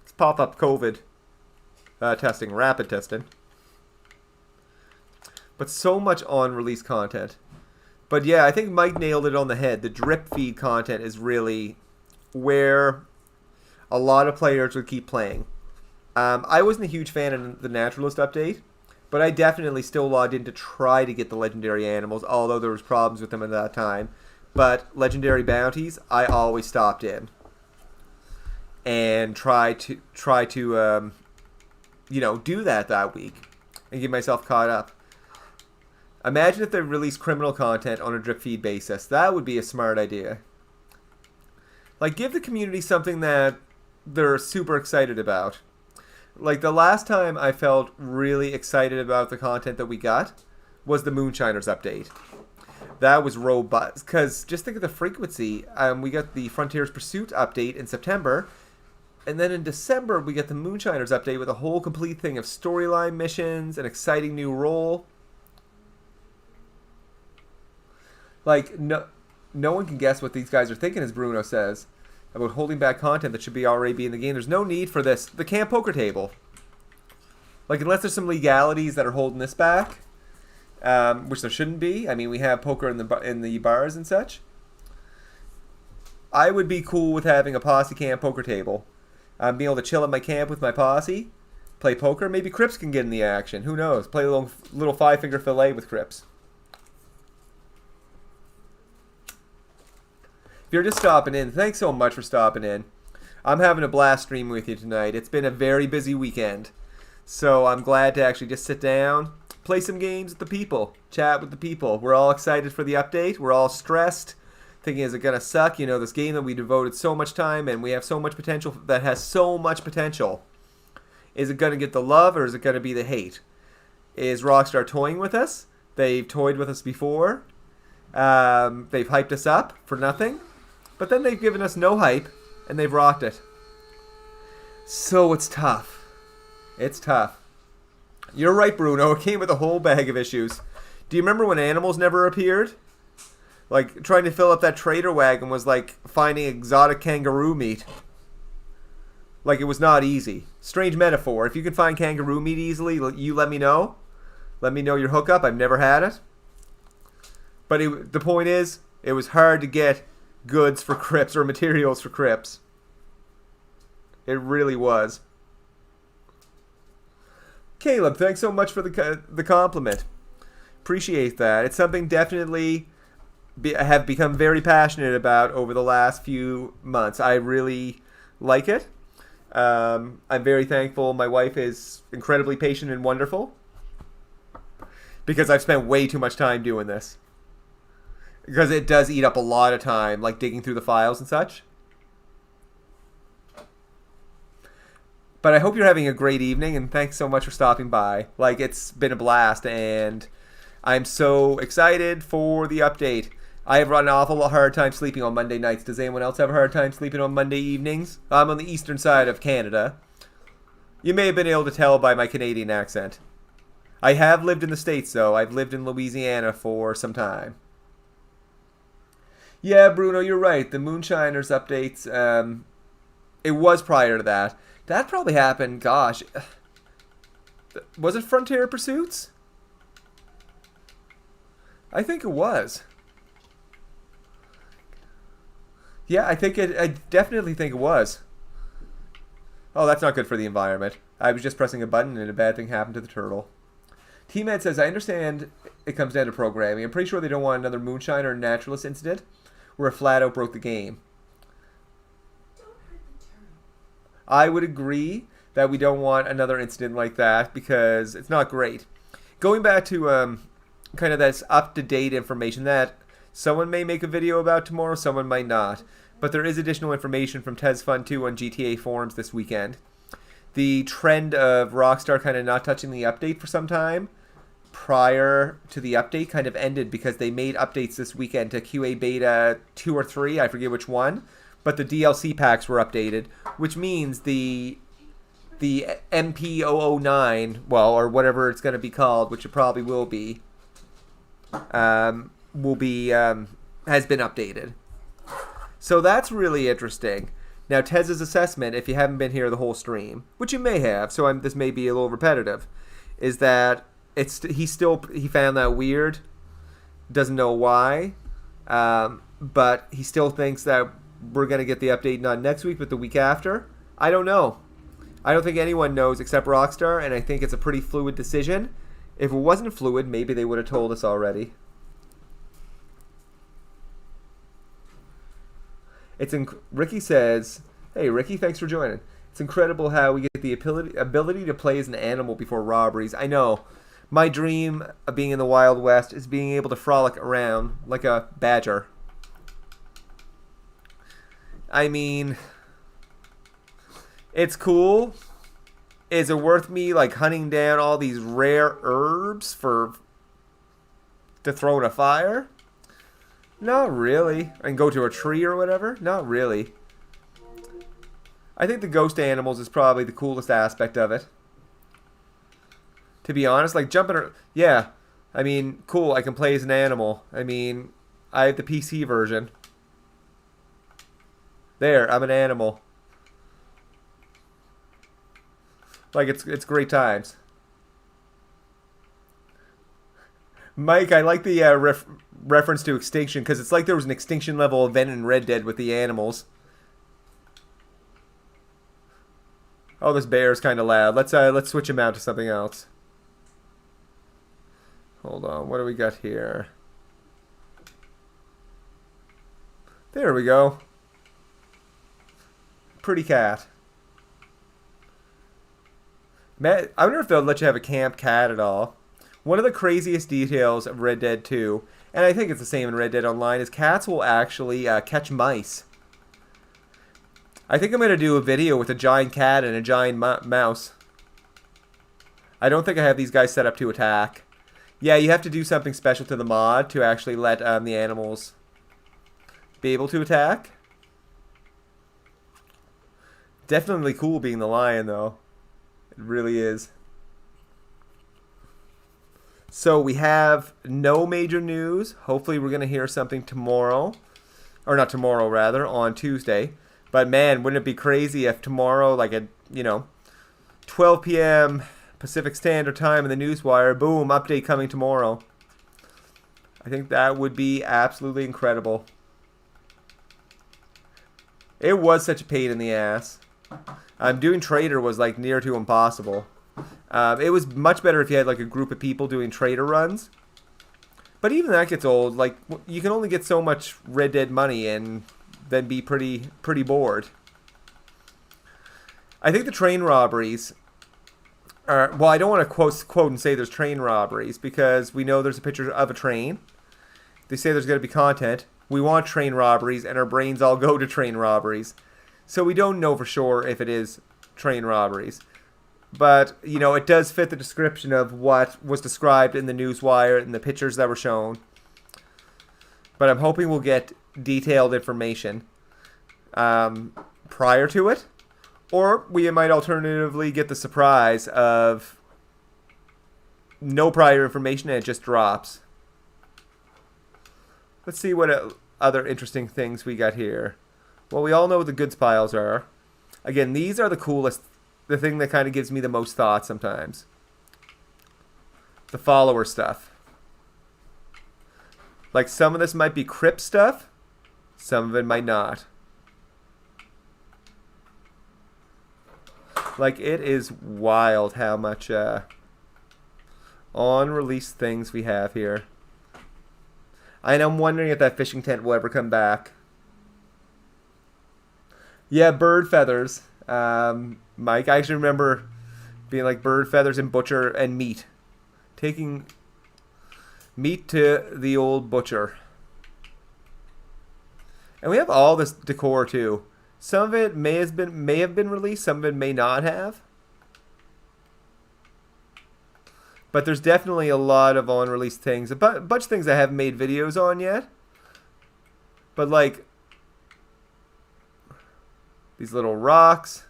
Let's pop up COVID testing, rapid testing. But so much on-release content. But yeah, I think Mike nailed it on the head. The drip feed content is really where a lot of players would keep playing. I wasn't a huge fan of the Naturalist update, but I definitely still logged in to try to get the legendary animals, although there was problems with them at that time. But legendary bounties, I always stopped in and try to you know, do that week and get myself caught up. Imagine if they released criminal content on a drip feed basis. That would be a smart idea. Like, give the community something that they're super excited about. Like, the last time I felt really excited about the content that we got was the Moonshiners update. That was robust. Because just think of the frequency. We got the Frontiers Pursuit update in September. And then in December, we get the Moonshiners update with a whole complete thing of storyline missions, an exciting new role. Like, no one can guess what these guys are thinking, as Bruno says, about holding back content that should already be in the game. There's no need for this. The camp poker table. Like, unless there's some legalities that are holding this back, which there shouldn't be. I mean, we have poker in the bars and such. I would be cool with having a posse camp poker table. Being able to chill at my camp with my posse, play poker. Maybe Crips can get in the action. Who knows? Play a little five-finger fillet with Crips. If you're just stopping in, thanks so much for stopping in. I'm having a blast streaming with you tonight. It's been a very busy weekend. So I'm glad to actually just sit down, play some games with the people, chat with the people. We're all excited for the update. We're all stressed, thinking, is it going to suck? You know, this game that we devoted so much time and we have so much potential, that has so much potential. Is it going to get the love or is it going to be the hate? Is Rockstar toying with us? They've toyed with us before. They've hyped us up for nothing. But then they've given us no hype and they've rocked it. So it's tough. It's tough. You're right, Bruno. It came with a whole bag of issues. Do you remember when animals never appeared? Like, trying to fill up that trader wagon was like finding exotic kangaroo meat. Like, it was not easy. Strange metaphor. If you can find kangaroo meat easily, you let me know. Let me know your hookup. I've never had it. But the point is, it was hard to get goods for Crips or materials for Crips. It really was. Caleb, thanks so much for the compliment. Appreciate that. It's something definitely have become very passionate about over the last few months. I really like it. I'm very thankful. My wife is incredibly patient and wonderful because I've spent way too much time doing this. Because it does eat up a lot of time, like digging through the files and such. But I hope you're having a great evening, and thanks so much for stopping by. Like, it's been a blast, and I'm so excited for the update. I have run an awful hard time sleeping on Monday nights. Does anyone else have a hard time sleeping on Monday evenings? I'm on the eastern side of Canada. You may have been able to tell by my Canadian accent. I have lived in the States, though. I've lived in Louisiana for some time. Yeah, Bruno, you're right. The Moonshiners updates, it was prior to that. That probably happened, gosh. Was it Frontier Pursuits? I think it was. Yeah, I definitely think it was. Oh, that's not good for the environment. I was just pressing a button and a bad thing happened to the turtle. T-Med says, I understand it comes down to programming. I'm pretty sure they don't want another Moonshiner or Naturalist incident where it flat out broke the game. I would agree that we don't want another incident like that because it's not great. Going back to kind of this up-to-date information that someone may make a video about tomorrow, someone might not. But there is additional information from TesFun 2 on GTA forums this weekend. The trend of Rockstar kind of not touching the update for some time prior to the update kind of ended because they made updates this weekend to QA Beta 2 or 3, I forget which one. But the DLC packs were updated, which means the MP009, well, or whatever it's going to be called, which it probably will be has been updated. So that's really interesting. Now, Tez's assessment, if you haven't been here the whole stream, which you may have, so this may be a little repetitive, is that he found that weird, doesn't know why, but he still thinks that we're going to get the update not next week, but the week after. I don't know. I don't think anyone knows except Rockstar, and I think it's a pretty fluid decision. If it wasn't fluid, maybe they would have told us already. Ricky says, hey, Ricky, thanks for joining. It's incredible how we get the ability to play as an animal before robberies. I know. My dream of being in the Wild West is being able to frolic around like a badger. I mean, it's cool. Is it worth me like hunting down all these rare herbs to throw in a fire? Not really. And go to a tree or whatever? Not really. I think the ghost animals is probably the coolest aspect of it. To be honest, like jumping yeah. I mean, cool, I can play as an animal. I mean, I have the PC version. There, I'm an animal. Like, it's great times. Mike, I like the reference to extinction because it's like there was an extinction level event in Red Dead with the animals. Oh, this bear is kind of loud. Let's switch him out to something else. Hold on, what do we got here? There we go. Pretty cat. Matt, I wonder if they'll let you have a camp cat at all. One of the craziest details of Red Dead 2, and I think it's the same in Red Dead Online, is cats will actually catch mice. I think I'm going to do a video with a giant cat and a giant mouse. I don't think I have these guys set up to attack. Yeah, you have to do something special to the mod to actually let the animals be able to attack. Definitely cool being the lion, though. It really is. So we have no major news. Hopefully we're going to hear something tomorrow. Or not tomorrow, rather, on Tuesday. But man, wouldn't it be crazy if tomorrow, like at, 12 p.m. Pacific Standard Time in the Newswire, boom, update coming tomorrow. I think that would be absolutely incredible. It was such a pain in the ass. Doing Trader was like near to impossible. It was much better if you had like a group of people doing Trader runs. But even that gets old. Like, you can only get so much Red Dead money and then be pretty bored. I think the train robberies are, well, I don't want to quote and say there's train robberies because we know there's a picture of a train. They say there's going to be content. We want train robberies and our brains all go to train robberies. So we don't know for sure if it is train robberies. But, it does fit the description of what was described in the Newswire and the pictures that were shown. But I'm hoping we'll get detailed information prior to it. Or we might alternatively get the surprise of no prior information and it just drops. Let's see what other interesting things we got here. Well, we all know what the goods piles are. Again, these are the coolest. The thing that kind of gives me the most thought sometimes. The follower stuff. Like, some of this might be crypt stuff. Some of it might not. Like, it is wild how much unreleased things we have here. And I'm wondering if that fishing tent will ever come back. Yeah, bird feathers. Mike, I actually remember being like bird feathers and butcher and meat. Taking meat to the old butcher. And we have all this decor too. Some of it may have been released, some of it may not have. But there's definitely a lot of unreleased things. A bunch of things I haven't made videos on yet. But like these little rocks.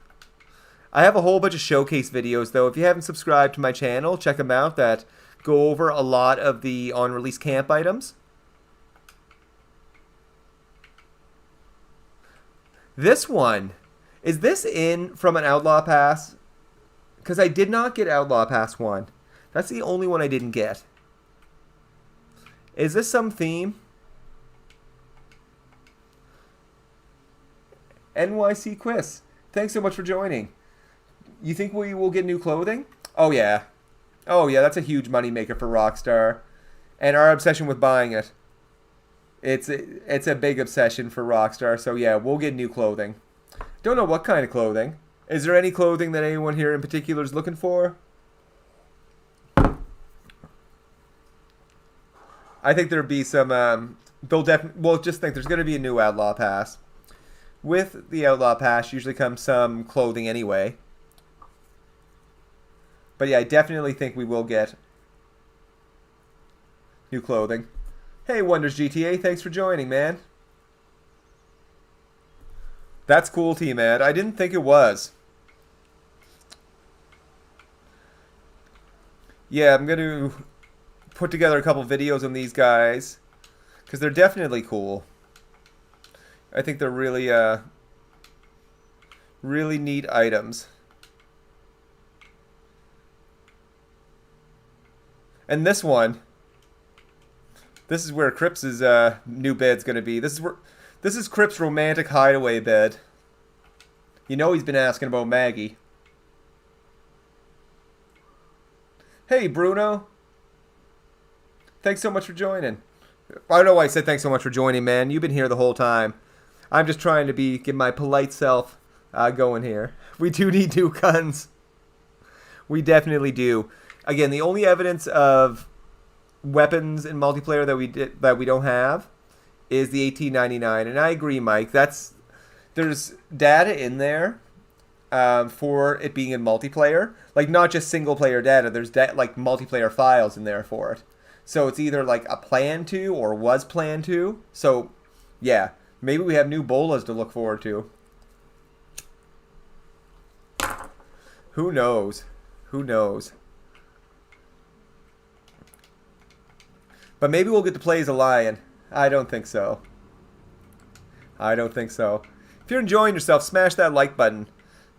I have a whole bunch of showcase videos, though. If you haven't subscribed to my channel, check them out. That go over a lot of the unreleased camp items. This one. Is this in from an Outlaw Pass? Because I did not get Outlaw Pass 1. That's the only one I didn't get. Is this some theme? NYC Quiz. Thanks so much for joining. You think we will get new clothing? Oh yeah. Oh yeah, that's a huge moneymaker for Rockstar. And our obsession with buying it. It's a big obsession for Rockstar, so yeah, we'll get new clothing. Don't know what kind of clothing. Is there any clothing that anyone here in particular is looking for? I think there'd be some, just think there's going to be a new Outlaw Pass. With the Outlaw Pass usually comes some clothing anyway. But yeah, I definitely think we will get new clothing. Hey, Wonders GTA, thanks for joining, man. That's cool, T-Mad. I didn't think it was. Yeah, I'm going to put together a couple videos on these guys. Because they're definitely cool. I think they're really, really neat items. And this one, This is where Cripps' new bed's gonna be. This is Cripps' romantic hideaway bed. You know he's been asking about Maggie. Hey, Bruno. Thanks so much for joining. I don't know why I said thanks so much for joining, man. You've been here the whole time. I'm just trying to get my polite self going here. We do need new guns. We definitely do. Again, the only evidence of weapons in multiplayer that we don't have is the 1899, and I agree, Mike. There's data in there for it being in multiplayer, like not just single player data. There's like multiplayer files in there for it. So it's either like a plan to or was planned to. So yeah, maybe we have new bolas to look forward to. Who knows? Who knows? But maybe we'll get to play as a lion. I don't think so. I don't think so. If you're enjoying yourself, smash that like button.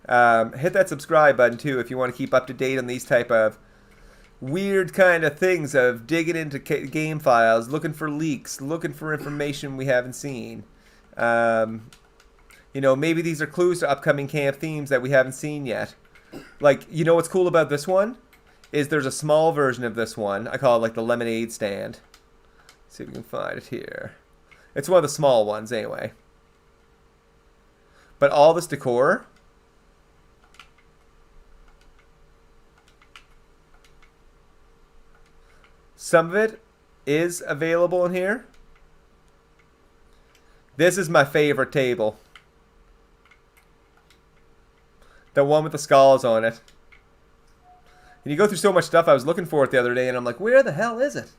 Hit that subscribe button too if you want to keep up to date on these type of weird kind of things of digging into game files, looking for leaks, looking for information we haven't seen. You know, maybe these are clues to upcoming camp themes that we haven't seen yet. Like, you know what's cool about this one? Is there's a small version of this one. I call it like the lemonade stand. Let's see if we can find it here. It's one of the small ones anyway. But all this decor, some of it is available in here. This is my favorite table. The one with the skulls on it. And you go through so much stuff. I was looking for it the other day, and I'm like, where the hell is it?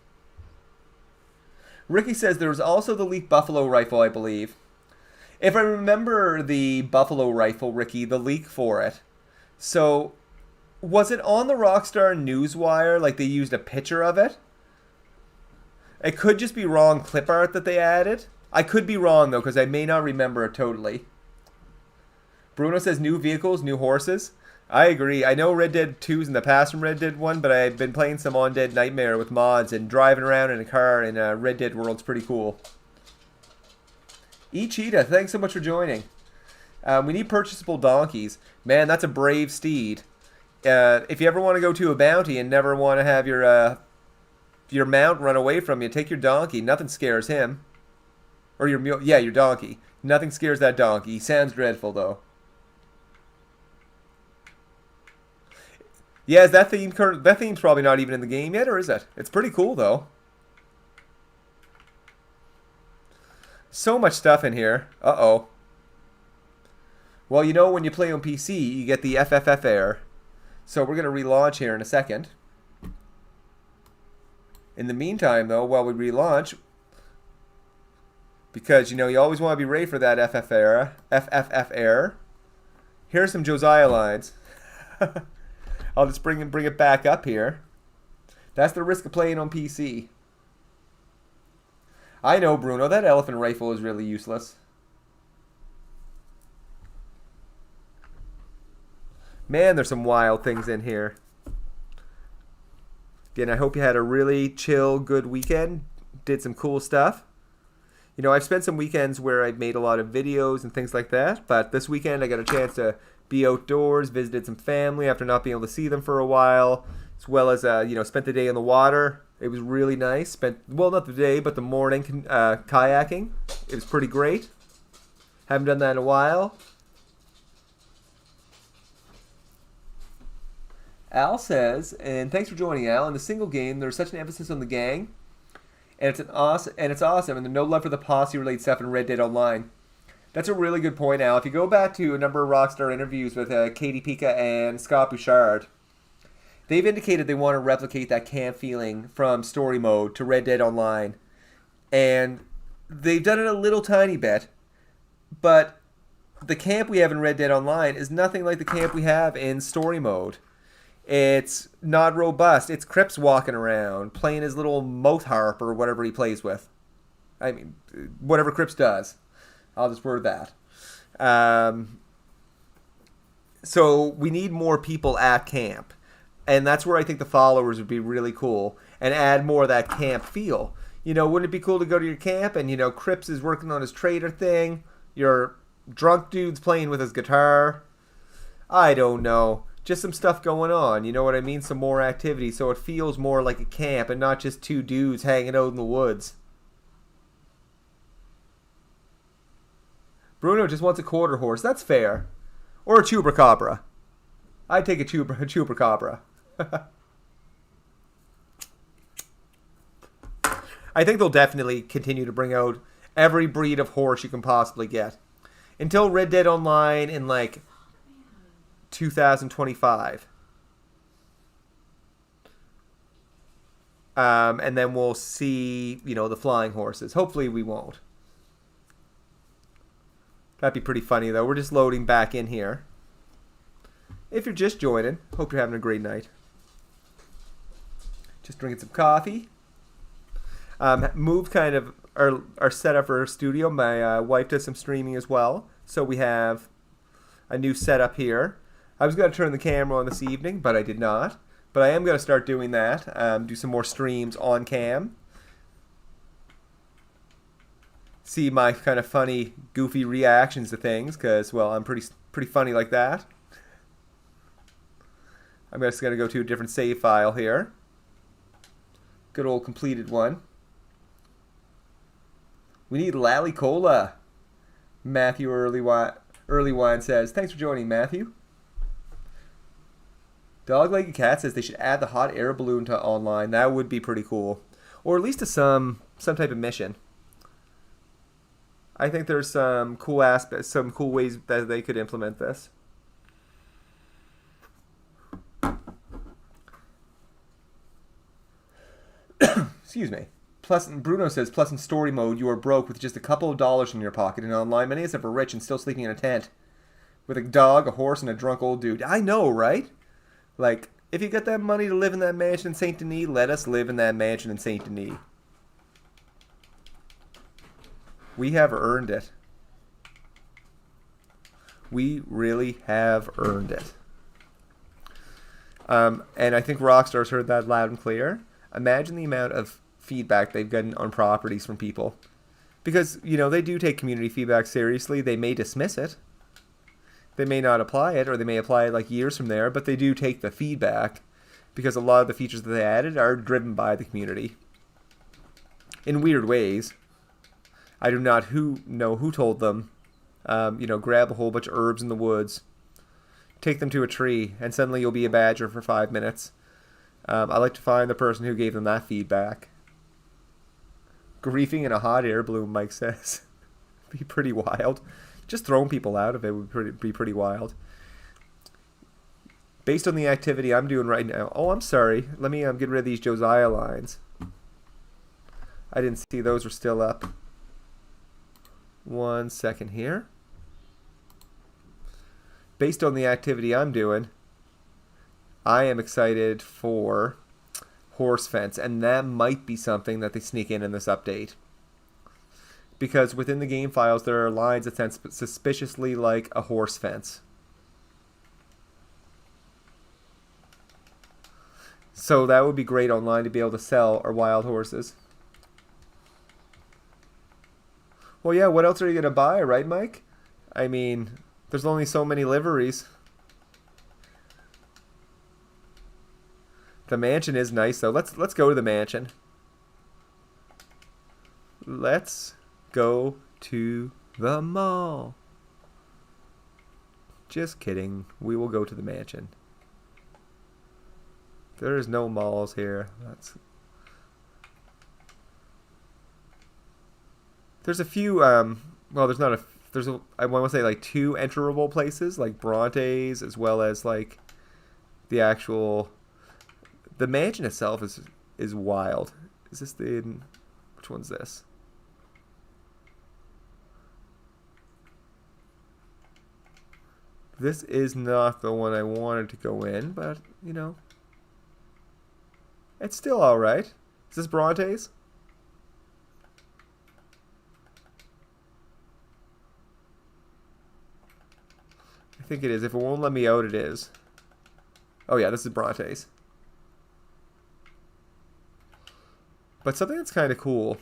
Ricky says there was also the leaked buffalo rifle, I believe. If I remember the buffalo rifle, Ricky, the leak for it. So, was it on the Rockstar Newswire? Like they used a picture of it? It could just be wrong clip art that they added. I could be wrong, though, because I may not remember it totally. Bruno says new vehicles, new horses. I agree. I know Red Dead 2's in the past from Red Dead 1, but I've been playing some Undead Nightmare with mods, and driving around in a car in Red Dead World's pretty cool. Cheetah, thanks so much for joining. We need purchasable donkeys. Man, that's a brave steed. If you ever want to go to a bounty and never want to have your mount run away from you, take your donkey. Nothing scares him. Or your mule. Yeah, your donkey. Nothing scares that donkey. He sounds dreadful, though. Yeah, is that theme's probably not even in the game yet, or is it? It's pretty cool, though. So much stuff in here. Uh-oh. Well, you know, when you play on PC, you get the FFF error. So we're going to relaunch here in a second. In the meantime, though, while we relaunch, because, you know, you always want to be ready for that FFF error. Here's some Josiah lines. I'll just bring it back up here. That's the risk of playing on PC. I know, Bruno, that elephant rifle is really useless. Man, there's some wild things in here. Again, I hope you had a really chill, good weekend. Did some cool stuff. You know, I've spent some weekends where I've made a lot of videos and things like that, but this weekend I got a chance to be outdoors, visited some family after not being able to see them for a while, as well as, you know, spent the day in the water. It was really nice. Spent, well, not the day, but the morning kayaking. It was pretty great. Haven't done that in a while. Al says, and thanks for joining, Al. In the single game, there's such an emphasis on the gang, and it's awesome, and there's no love for the posse-related stuff in Red Dead Online. That's a really good point, Al. If you go back to a number of Rockstar interviews with Katie Pika and Scott Bouchard, they've indicated they want to replicate that camp feeling from story mode to Red Dead Online. And they've done it a little tiny bit, but the camp we have in Red Dead Online is nothing like the camp we have in story mode. It's not robust. It's Cripps walking around, playing his little mouth harp or whatever he plays with. I mean, whatever Cripps does. I'll just word that. So we need more people at camp. And that's where I think the followers would be really cool. And add more of that camp feel. You know, wouldn't it be cool to go to your camp and, you know, Cripps is working on his trader thing, your drunk dude's playing with his guitar. I don't know. Just some stuff going on, you know what I mean? Some more activity so it feels more like a camp and not just two dudes hanging out in the woods. Bruno just wants a quarter horse. That's fair. Or a chupacabra. I'd take a chupacabra. I think they'll definitely continue to bring out every breed of horse you can possibly get. Until Red Dead Online in like 2025. And then we'll see, you know, the flying horses. Hopefully we won't. That'd be pretty funny, though. We're just loading back in here. If you're just joining, hope you're having a great night. Just drinking some coffee. Moved kind of our setup for our studio. My wife does some streaming as well. So we have a new setup here. I was going to turn the camera on this evening, but I did not. But I am going to start doing that. Do some more streams on cam. See my kind of funny, goofy reactions to things, because, well, I'm pretty funny like that. I'm just going to go to a different save file here. Good old completed one. We need Lally Cola, Matthew Early Wine says. Thanks for joining, Matthew. Dog-Legged Cat says they should add the hot air balloon to online. That would be pretty cool. Or at least to some type of mission. I think there's some cool aspects, some cool ways that they could implement this. Excuse me. Plus, Bruno says, plus in story mode, you are broke with just a couple of dollars in your pocket. And online, many of us are rich and still sleeping in a tent. With a dog, a horse, and a drunk old dude. I know, right? Like, if you got that money to live in that mansion in Saint Denis, let us live in that mansion in Saint Denis. We have earned it. We really have earned it. And I think Rockstar's heard that loud and clear. Imagine the amount of feedback they've gotten on properties from people. Because, you know, they do take community feedback seriously. They may dismiss it. They may not apply it, or they may apply it like years from there, but they do take the feedback because a lot of the features that they added are driven by the community. In weird ways. I do not know who told them, you know, grab a whole bunch of herbs in the woods, take them to a tree, and suddenly you'll be a badger for 5 minutes. I'd like to find the person who gave them that feedback. Griefing in a hot air balloon, Mike says. Be pretty wild. Just throwing people out of it would be pretty wild. Based on the activity I'm doing right now. Oh, I'm sorry. Let me get rid of these Josiah lines. I didn't see those were still up. 1 second here. Based on the activity I'm doing, I am excited for horse fence, and that might be something that they sneak in this update. Because within the game files, there are lines that sound suspiciously like a horse fence. So that would be great online to be able to sell our wild horses. Well, yeah, what else are you going to buy, right, Mike? I mean, there's only so many liveries. The mansion is nice, though. Let's go to the mansion. Let's go to the mall. Just kidding. We will go to the mansion. There's no malls here. There's a few, well, there's not a, there's a, I want to say like 2 enterable places, like Bronte's, as well as like the actual, the mansion itself is wild. Is this which one's this? This is not the one I wanted to go in, but, you know, it's still alright. Is this Bronte's? I think it is. If it won't let me out, it is. Oh yeah, this is Bronte's. But something that's kind of cool.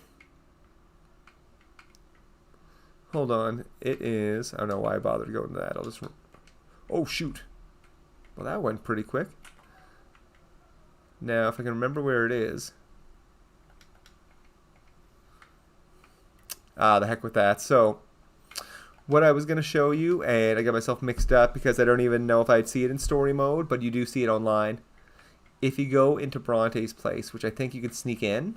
Hold on. It is... I don't know why I bothered to go into that. I'll just... Oh, shoot. Well, that went pretty quick. Now, if I can remember where it is... Ah, the heck with that. So, what I was going to show you, and I got myself mixed up because I don't even know if I'd see it in story mode, but you do see it online. If you go into Bronte's place, which I think you can sneak in,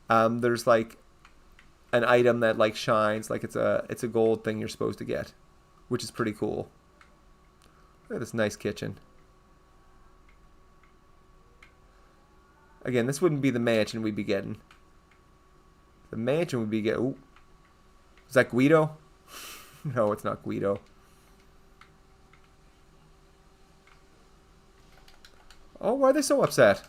there's like an item that like shines, like it's a gold thing you're supposed to get, which is pretty cool. Look at this nice kitchen. Again, this wouldn't be the mansion we'd be getting. The mansion would be get. Ooh. Is that Guido? No, it's not Guido. Oh, why are they so upset?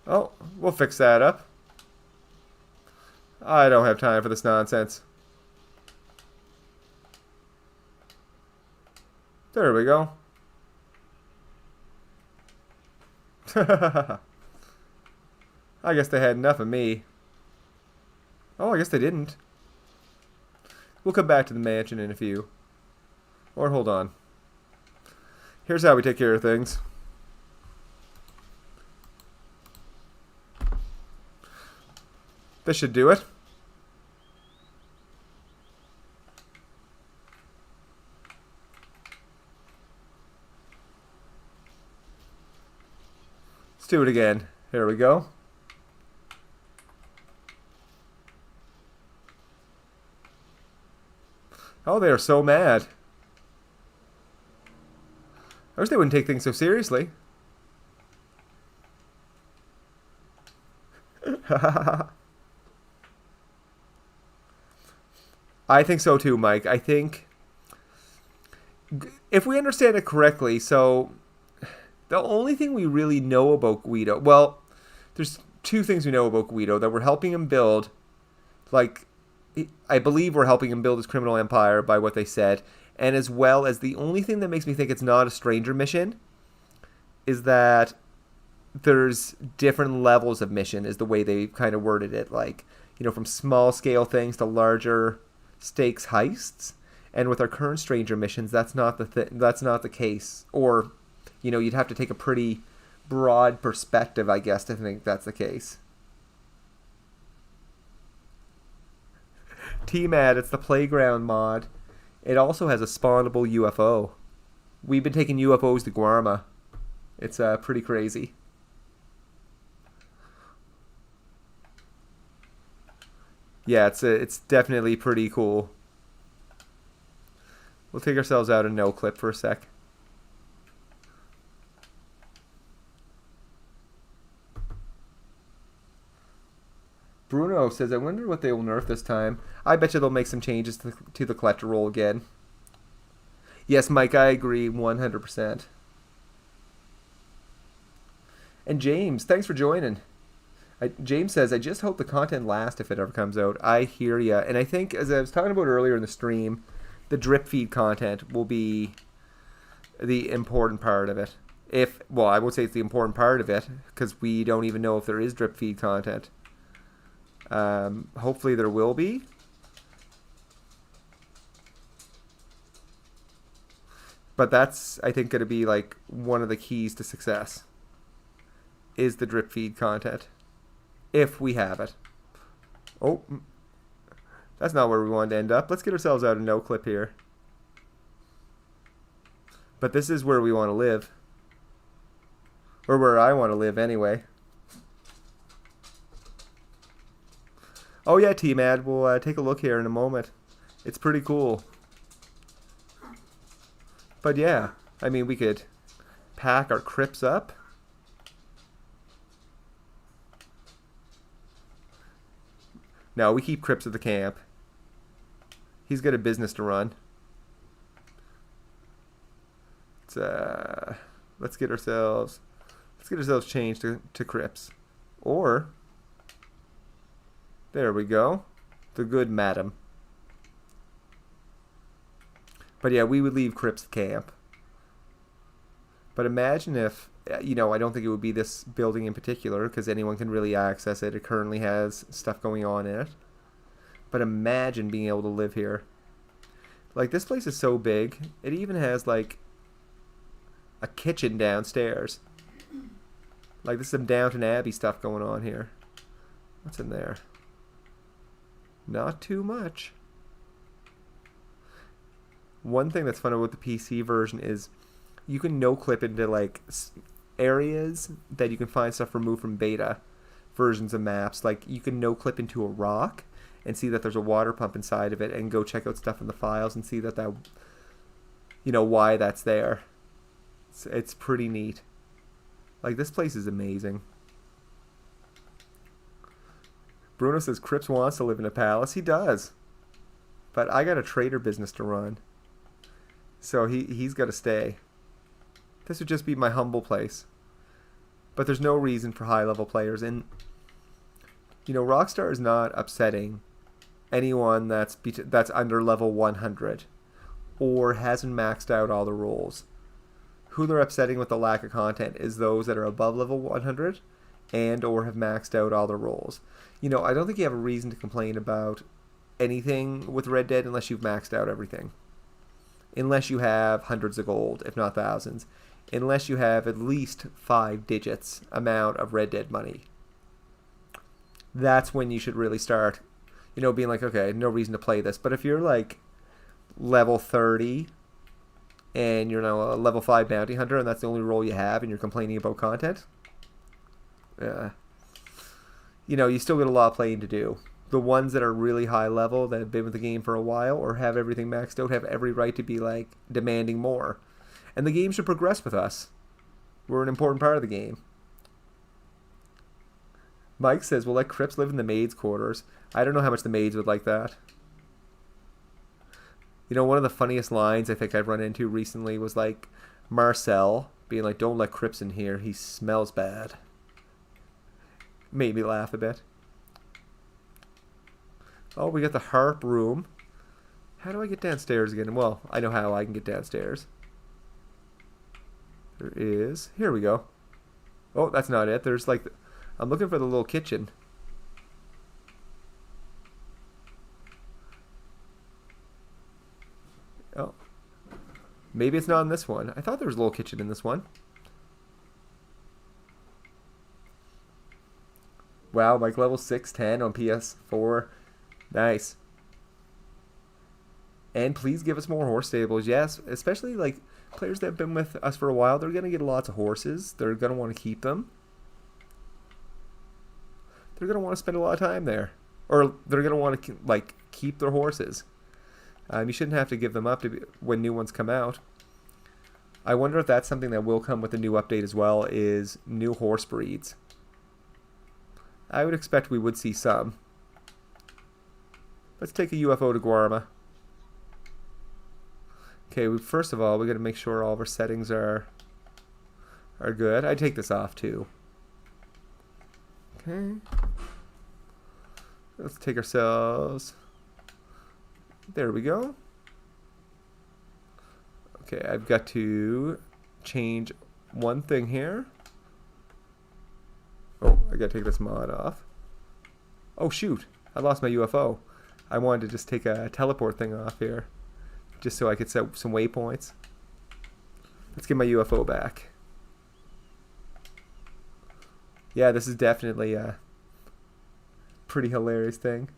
Oh, we'll fix that up. I don't have time for this nonsense. There we go. I guess they had enough of me. Oh, I guess they didn't. We'll come back to the mansion in a few. Or hold on. Here's how we take care of things. This should do it. Let's do it again. Here we go. Oh, they are so mad. I wish they wouldn't take things so seriously. I think so too, Mike. I think if we understand it correctly, so the only thing we really know about Guido, well, there's two things we know about Guido, that we're helping him build, like, I believe we're helping him build his criminal empire by what they said, and as well as the only thing that makes me think it's not a stranger mission is that there's different levels of mission, is the way they kind of worded it, like, you know, from small scale things to larger stakes heists. And with our current stranger missions, that's not the case. Or, you know, you'd have to take a pretty broad perspective, I guess, to think that's the case. T-Mad, it's the playground mod. It also has a spawnable UFO. We've been taking UFOs to Guarma. It's pretty crazy. Yeah, it's definitely pretty cool. We'll take ourselves out a no clip for a sec. Bruno says, I wonder what they will nerf this time. I bet you they'll make some changes to the collector roll again. Yes, Mike, I agree 100%. And James, thanks for joining. James says, I just hope the content lasts if it ever comes out. I hear ya. And I think, as I was talking about earlier in the stream, the drip feed content will be the important part of it. Well, I won't say it's the important part of it, because we don't even know if there is drip feed content. Hopefully there will be. But that's, I think, going to be like one of the keys to success, is the drip feed content, if we have it. Oh, that's not where we wanted to end up. Let's get ourselves out a no clip here. But this is where we want to live, or where I want to live anyway. Oh yeah, T-Mad, we'll take a look here in a moment. It's pretty cool. But yeah, I mean, we could pack our crypts up. No, we keep Cripps at the camp. He's got a business to run. Let's get ourselves changed to Cripps. Or, there we go, the good madam. But yeah, we would leave Cripps camp. But imagine if You know, I don't think it would be this building in particular because anyone can really access it. It currently has stuff going on in it. But imagine being able to live here. Like, this place is so big. It even has, like, a kitchen downstairs. Like, there's some Downton Abbey stuff going on here. What's in there? Not too much. One thing that's fun about the PC version is you can no-clip into, like, areas that you can find stuff removed from beta versions of maps. Like, you can no-clip into a rock and see that there's a water pump inside of it and go check out stuff in the files and see that, you know, why that's there. It's pretty neat. Like, this place is amazing. Bruno says Cripps wants to live in a palace. He does. But I got a trader business to run. So he's got to stay. This would just be my humble place. But there's no reason for high-level players. And, you know, Rockstar is not upsetting anyone that's under level 100 or hasn't maxed out all the roles. Who they're upsetting with the lack of content is those that are above level 100 and or have maxed out all the roles. You know, I don't think you have a reason to complain about anything with Red Dead unless you've maxed out everything. Unless you have hundreds of gold, if not thousands. Unless you have at least 5 digits amount of Red Dead money. That's when you should really start, you know, being like, okay, no reason to play this. But if you're like level 30 and you're now a level 5 bounty hunter and that's the only role you have and you're complaining about content, you know, you still got a lot of playing to do. The ones that are really high level that have been with the game for a while or have everything maxed out have every right to be like demanding more. And the game should progress with us. We're an important part of the game. Mike says, we'll let Cripps live in the maids' quarters. I don't know how much the maids would like that. You know, one of the funniest lines I think I've run into recently was like Marcel being like, don't let Cripps in here. He smells bad. Made me laugh a bit. Oh, we got the harp room. How do I get downstairs again? Well, I know how I can get downstairs. There is... Here we go. Oh, that's not it. There's like... I'm looking for the little kitchen. Oh. Maybe it's not in this one. I thought there was a little kitchen in this one. Wow, like level 610 on PS4. Nice. And please give us more horse stables. Yes, especially like players that have been with us for a while. They're going to get lots of horses. They're going to want to keep them. They're going to want to spend a lot of time there. Or they're going to want to like keep their horses. You shouldn't have to give them up when new ones come out. I wonder if that's something that will come with the new update as well, is new horse breeds. I would expect we would see some. Let's take a UFO to Guarma. Okay, first of all, we got to make sure all of our settings are good. I take this off too. Okay. Let's take ourselves. There we go. Okay, I've got to change one thing here. Oh, I gotta take this mod off. Oh shoot, I lost my UFO. I wanted to just take a teleport thing off here, just so I could set some waypoints. Let's get my UFO back. Yeah, this is definitely a pretty hilarious thing.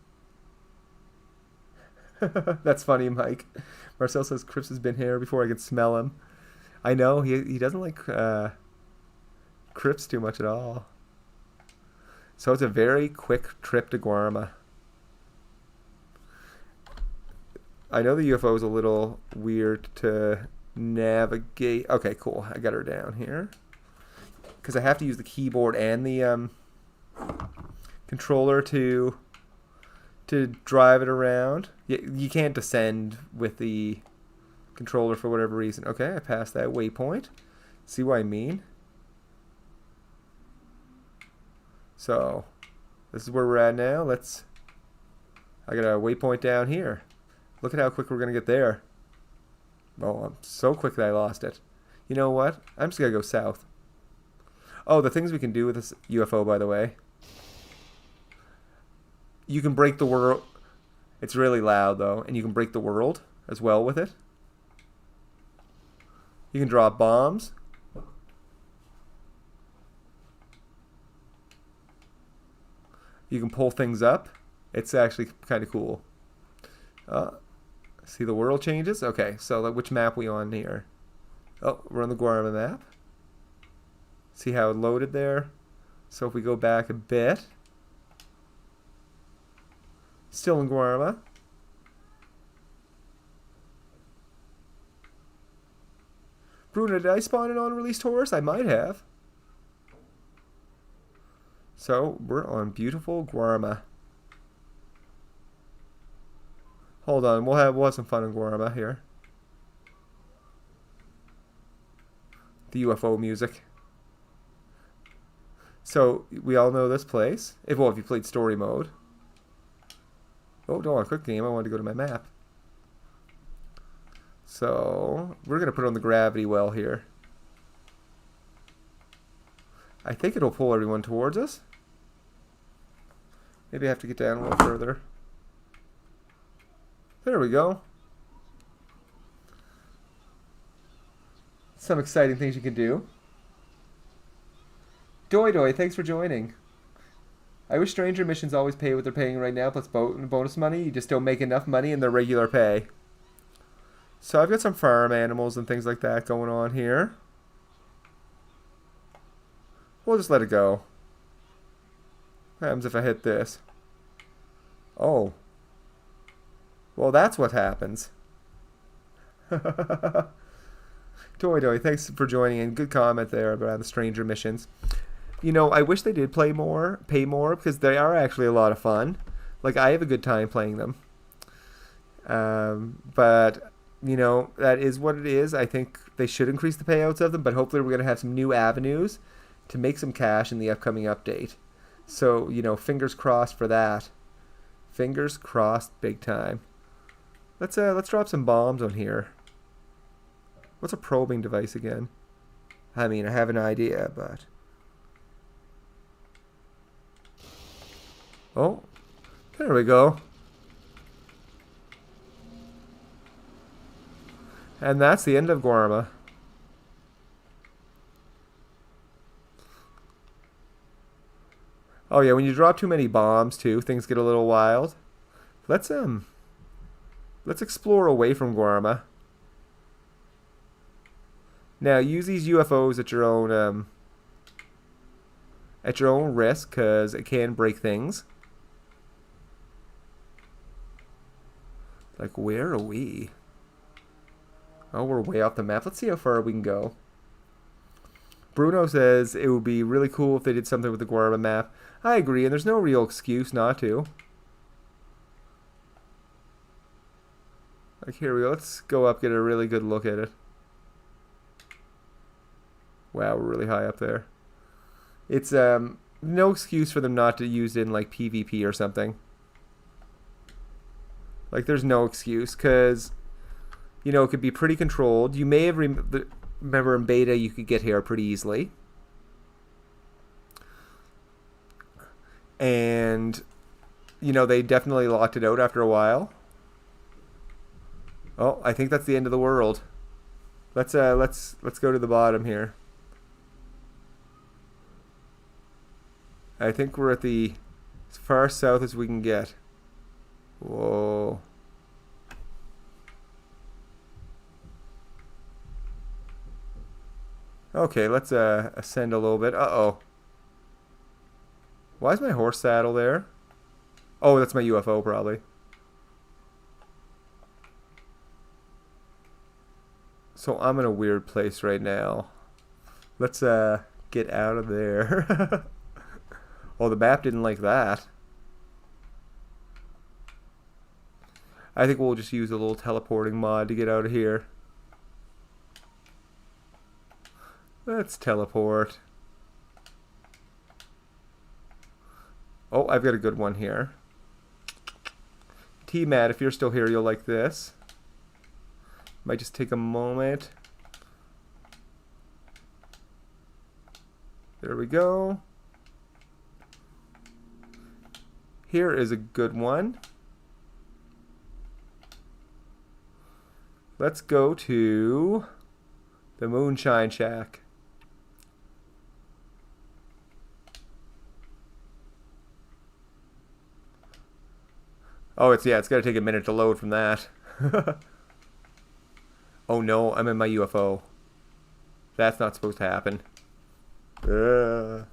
That's funny, Mike. Marcel says Cripps has been here before I could smell him. I know, he doesn't like Cripps too much at all. So it's a very quick trip to Guarma. I know the UFO is a little weird to navigate. Okay, cool. I got her down here. Because I have to use the keyboard and the controller to drive it around. You can't descend with the controller for whatever reason. Okay, I passed that waypoint. See what I mean? So, this is where we're at now. I got a waypoint down here. Look at how quick we're going to get there. Oh, I'm so quick that I lost it. You know what? I'm just going to go south. Oh, the things we can do with this UFO, by the way. You can break the world. It's really loud, though. And you can break the world as well with it. You can drop bombs. You can pull things up. It's actually kind of cool. See the world changes? Okay, so which map we on here? Oh, we're on the Guarma map. See how it loaded there? So if we go back a bit. Still in Guarma. Bruno, did I spawn an unreleased horse? I might have. So we're on beautiful Guarma. Hold on, we'll have some fun in Guarma here. The UFO music. So we all know this place. If you played story mode. Oh, don't want a quick game. I wanted to go to my map. So we're gonna put on the gravity well here. I think it'll pull everyone towards us. Maybe I have to get down a little further. There we go. Some exciting things you can do. Doy, thanks for joining. I wish stranger missions always pay what they're paying right now, plus bonus money. You just don't make enough money in their regular pay. So I've got some farm animals and things like that going on here. We'll just let it go. What happens if I hit this? Oh. Well, that's what happens. Doy, thanks for joining in. Good comment there about the stranger missions. You know, I wish they did pay more, because they are actually a lot of fun. Like, I have a good time playing them. But, you know, that is what it is. I think they should increase the payouts of them, but hopefully we're going to have some new avenues to make some cash in the upcoming update. So, you know, fingers crossed for that. Fingers crossed big time. Let's drop some bombs on here. What's a probing device again? I mean, I have an idea, but... Oh, there we go. And that's the end of Guarma. Oh yeah, when you drop too many bombs too, things get a little wild. Let's explore away from Guarma. Now use these UFOs at your own risk, because it can break things. Like, where are we? Oh, we're way off the map. Let's see how far we can go. Bruno says it would be really cool if they did something with the Guarma map. I agree, and there's no real excuse not to. Like, here we go. Let's go up, get a really good look at it. Wow, we're really high up there. It's no excuse for them not to use it in, like, PvP or something. Like, there's no excuse, because, you know, it could be pretty controlled. You may have remember in beta you could get here pretty easily. And, you know, they definitely locked it out after a while. Oh, I think that's the end of the world. Let's go to the bottom here. I think we're at the as far south as we can get. Whoa. Okay, let's ascend a little bit. Uh-oh. Why is my horse saddle there? Oh, that's my UFO probably. So I'm in a weird place right now. Let's get out of there. Oh, the map didn't like that. I think we'll just use a little teleporting mod to get out of here. Let's teleport. Oh, I've got a good one here. T-Matt, if you're still here, you'll like this. Might just take a moment. There we go. Here is a good one. Let's go to the Moonshine Shack. Oh, it's got to take a minute to load from that. Oh no, I'm in my UFO. That's not supposed to happen. There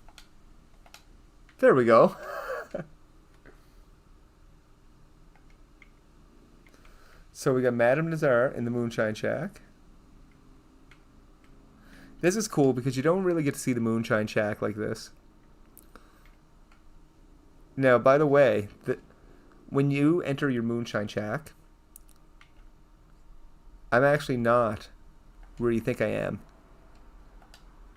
we go. So we got Madame Nazar in the Moonshine Shack. This is cool because you don't really get to see the Moonshine Shack like this. Now, by the way, when you enter your Moonshine Shack, I'm actually not where you think I am.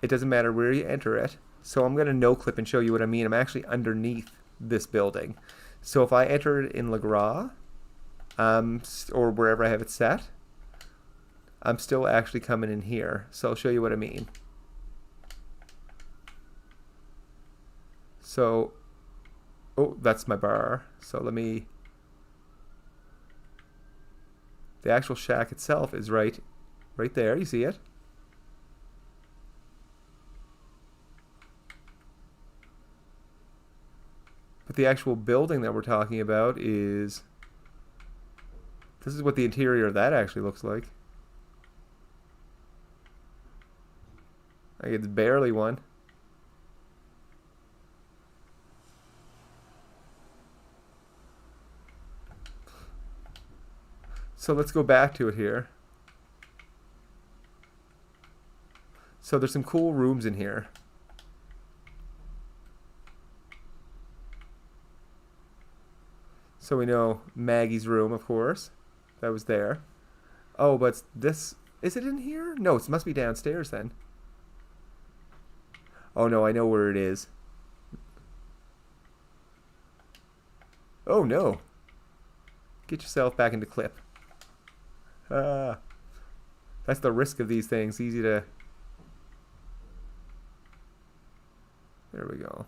It doesn't matter where you enter it. So I'm going to no-clip and show you what I mean. I'm actually underneath this building. So if I enter it in Le Gras, or wherever I have it set, I'm still actually coming in here. So I'll show you what I mean. So, oh, that's my bar. So let me, the actual shack itself is right there. You see it? But the actual building that we're talking about is, this is what the interior of that actually looks like. Like it's barely one. So let's go back to it here. So there's some cool rooms in here. So we know Maggie's room, of course. That was there. Oh, but this... Is it in here? No, it must be downstairs then. Oh no, I know where it is. Oh no. Get yourself back into clip. That's the risk of these things. Easy to... There we go.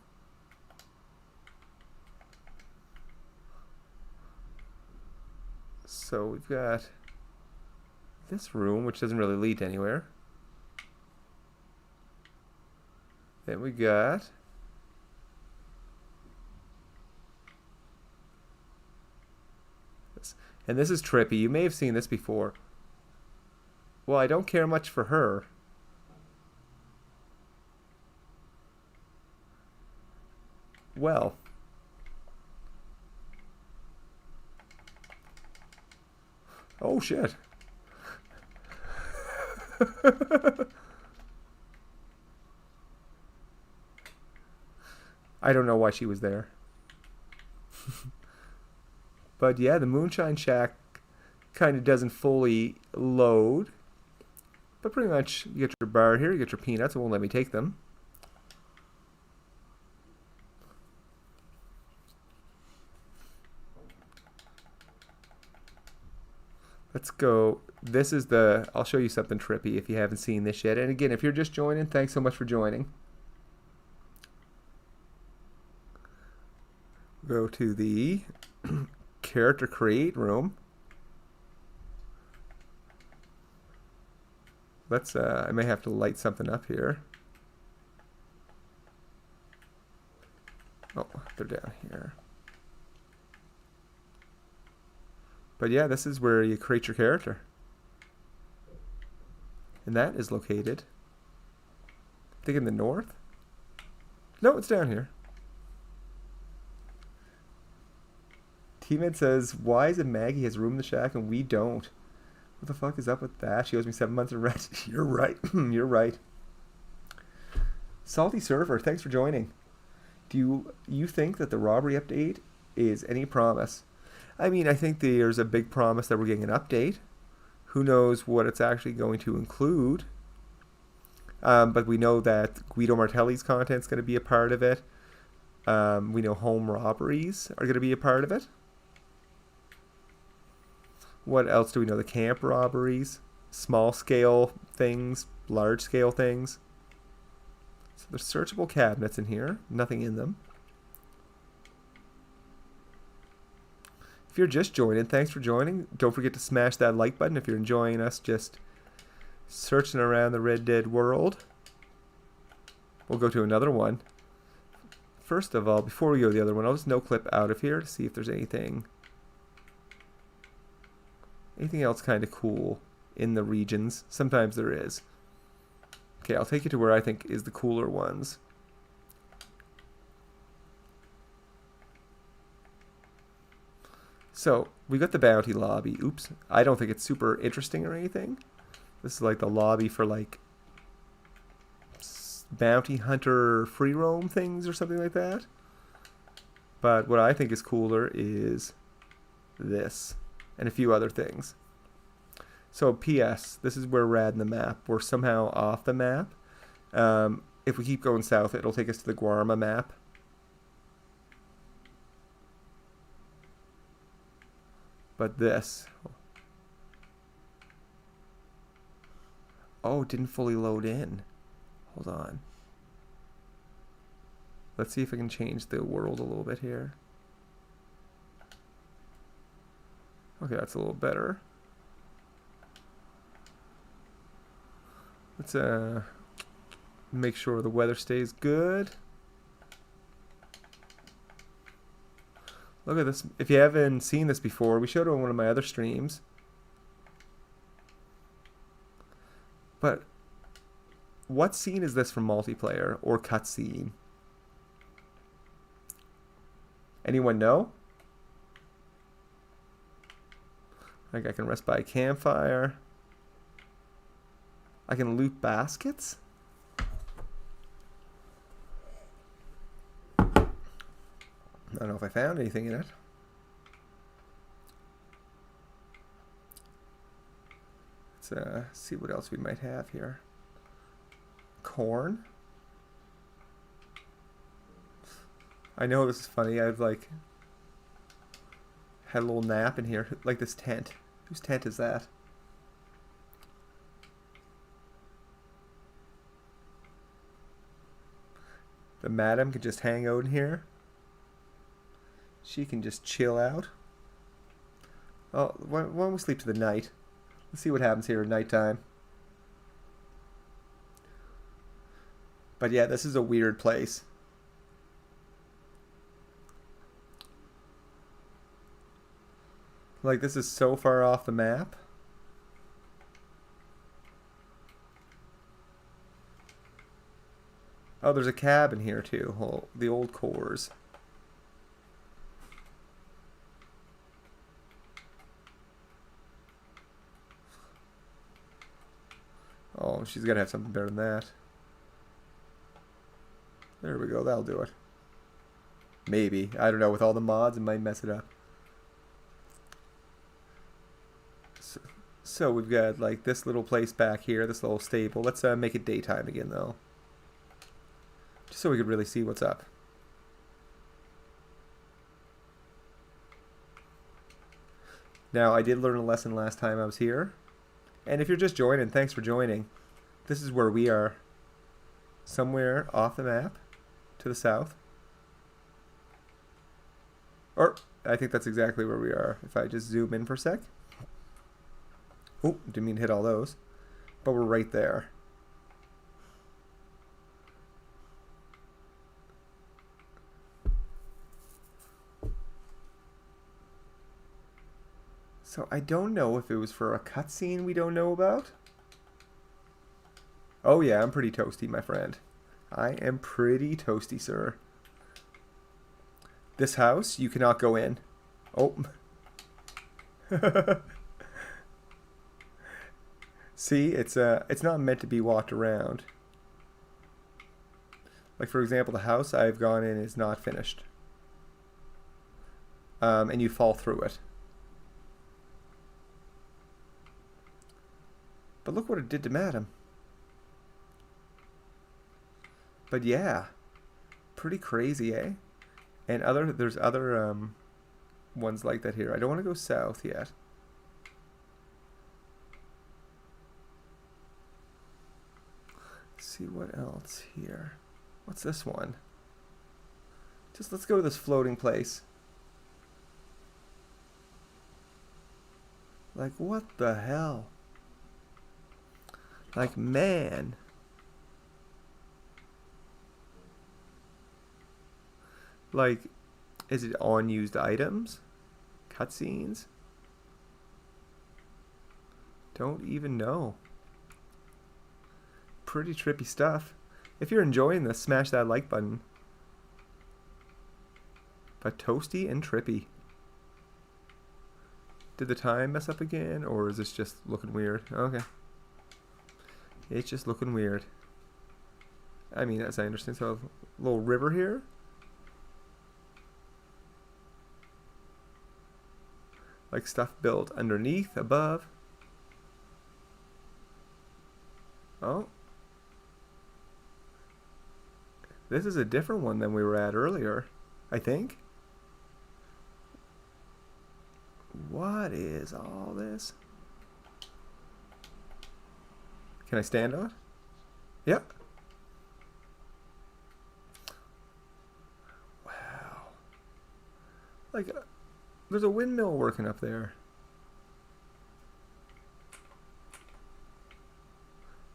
So we've got this room, which doesn't really lead to anywhere. Then we got this. And this is trippy. You may have seen this before. Well, I don't care much for her. Well. Oh, shit. I don't know why she was there. But yeah, the Moonshine Shack kind of doesn't fully load. But pretty much, you get your bar here, you get your peanuts. It won't let me take them. Let's go. This is the... I'll show you something trippy if you haven't seen this yet. And again, if you're just joining, thanks so much for joining. Go to the character create room. Let's, I may have to light something up here. Oh, they're down here. But yeah, this is where you create your character. And that is located, I think, in the north? No, it's down here. T-Med says, why is it Maggie has room in the shack and we don't? What the fuck is up with that? She owes me 7 months of rent. You're right. You're right. Salty Surfer, thanks for joining. Do you think that the robbery update is any promise? I mean, I think there's a big promise that we're getting an update. Who knows what it's actually going to include. But we know that Guido Martelli's content is going to be a part of it. We know home robberies are going to be a part of it. What else do we know? The camp robberies, small scale things, large scale things. So there's searchable cabinets in here. Nothing in them. If you're just joining, thanks for joining. Don't forget to smash that like button if you're enjoying us just searching around the Red Dead world. We'll go to another one. First of all, before we go to the other one, I'll just no-clip out of here to see if there's anything else kind of cool in the regions. Sometimes there is. Okay, I'll take you to where I think is the cooler ones. So, we got the bounty lobby. Oops. I don't think it's super interesting or anything. This is like the lobby for like bounty hunter free roam things or something like that. But what I think is cooler is this and a few other things. So P.S. This is where we're at in the map. We're somehow off the map. If we keep going south, it'll take us to the Guarma map. But this. Oh, it didn't fully load in. Hold on. Let's see if I can change the world a little bit here. Okay, that's a little better. Let's make sure the weather stays good. Look at this. If you haven't seen this before, we showed it on one of my other streams. But what scene is this from multiplayer or cutscene? Anyone know? Like I can rest by a campfire. I can loot baskets. I don't know if I found anything in it. Let's see what else we might have here. Corn. I know this is funny. I've like had a little nap in here. Like this tent. Whose tent is that? The madam can just hang out in here. She can just chill out. Oh, why don't we sleep to the night? Let's see what happens here at nighttime. But yeah, this is a weird place. Like, this is so far off the map. Oh, there's a cabin here too. Oh, the old cores. Oh, she's got to have something better than that. There we go. That'll do it. Maybe. I don't know. With all the mods, it might mess it up. So we've got like this little place back here, this little stable. Let's make it daytime again though. Just so we could really see what's up. Now, I did learn a lesson last time I was here. And if you're just joining, thanks for joining. This is where we are. Somewhere off the map to the south. Or, I think that's exactly where we are. If I just zoom in for a sec. Oh, didn't mean to hit all those. But we're right there. So I don't know if it was for a cutscene we don't know about. Oh yeah, I'm pretty toasty, my friend. I am pretty toasty, sir. This house, you cannot go in. Oh. See, it's not meant to be walked around. Like for example, the house I've gone in is not finished. And you fall through it. But look what it did to Madam. But yeah, pretty crazy, eh? And there's other ones like that here. I don't want to go south yet. Let's see what else here. What's this one? Just let's go to this floating place. Like, what the hell? Like, man. Like, is it unused items? Cutscenes? Don't even know. Pretty trippy stuff. If you're enjoying this, smash that like button. But toasty and trippy. Did the time mess up again, or is this just looking weird? Okay. It's just looking weird. I mean, as I understand, so a little river here. Like stuff built underneath, above. Oh. This is a different one than we were at earlier, I think. What is all this? Can I stand on it? Yep. Wow. Like, there's a windmill working up there.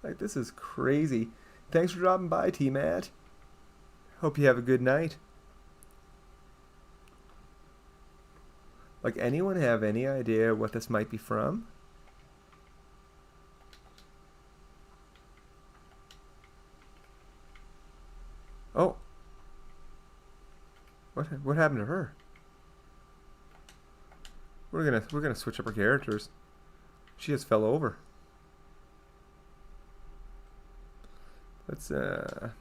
Like, this is crazy. Thanks for dropping by, T-Matt. Hope you have a good night. Like, anyone have any idea what this might be from? Oh. What happened to her? We're gonna switch up our characters. She just fell over. Let's we'll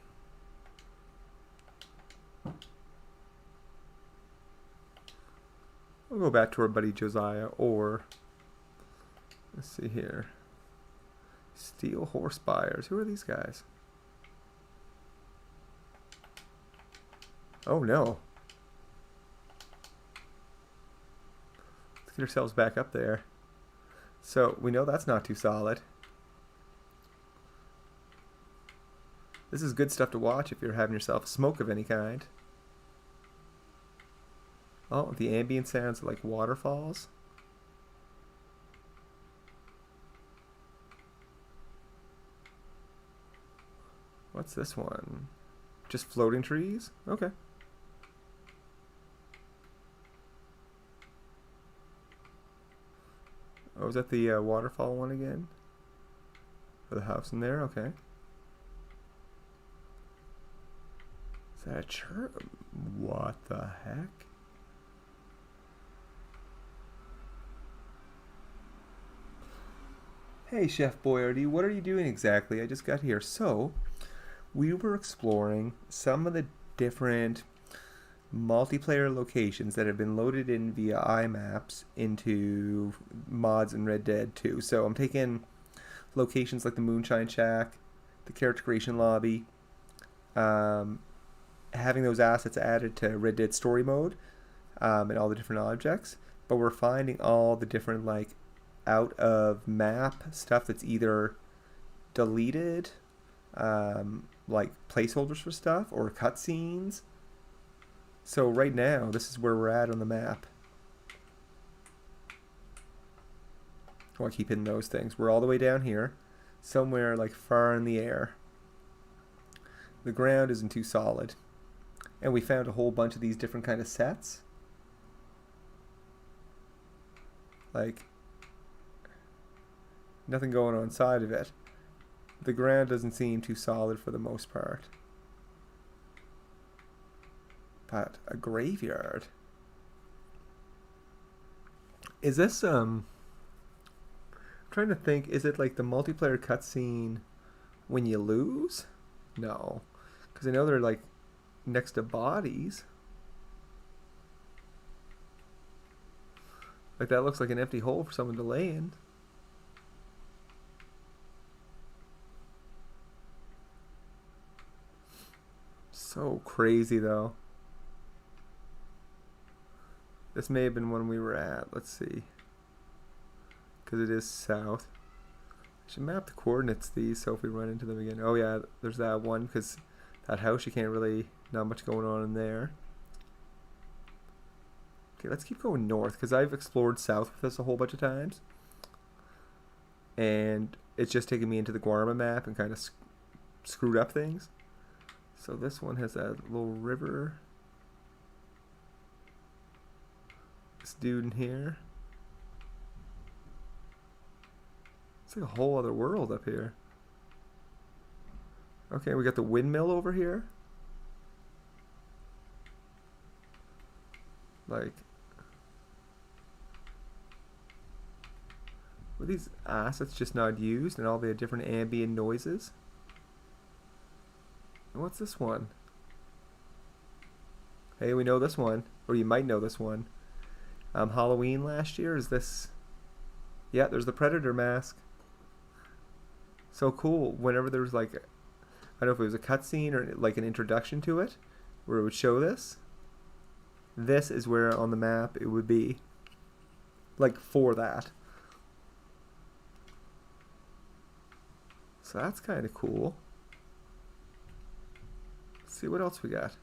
go back to our buddy Josiah, or let's see here. Steel horse buyers. Who are these guys? Oh no. Let's get ourselves back up there. So we know that's not too solid. This is good stuff to watch if you're having yourself a smoke of any kind. Oh, the ambient sounds like waterfalls. What's this one? Just floating trees? Okay. Oh, is that the waterfall one again? For the house in there? Okay. Is that a church? What the heck? Hey, Chef Boyardee, what are you doing exactly? I just got here. So, we were exploring some of the different multiplayer locations that have been loaded in via iMaps into mods in Red Dead 2. So I'm taking locations like the Moonshine Shack, the character creation lobby, having those assets added to Red Dead story mode, and all the different objects. But we're finding all the different like out of map stuff that's either deleted, like placeholders for stuff, or cutscenes. So right now, this is where we're at on the map. Oh, I keep hitting those things. We're all the way down here, somewhere like far in the air. The ground isn't too solid. And we found a whole bunch of these different kind of sets. Like, nothing going on inside of it. The ground doesn't seem too solid for the most part. But a graveyard. Is this I'm trying to think, is it like the multiplayer cutscene when you lose? No. Because I know they're like next to bodies. Like that looks like an empty hole for someone to lay in. So crazy though. This may have been when we were at. Let's see. Because it is south. I should map the coordinates these so if we run into them again. Oh yeah, there's that one because That house, you can't really, not much going on in there. Okay, let's keep going north, because I've explored south with this a whole bunch of times. And it's just taken me into the Guarma map and kind of screwed up things. So this one has that little river. This dude in here. It's like a whole other world up here. Okay, we got the windmill over here. Like, were these assets just not used and all the different ambient noises? And what's this one? Hey, we know this one. Or you might know this one. Halloween last year, is this... Yeah, there's the Predator mask. So cool. Whenever there was like... I don't know if it was a cutscene or like an introduction to it, where it would show this. This is where on the map it would be. Like for that. So that's kind of cool. Let's see what else we got.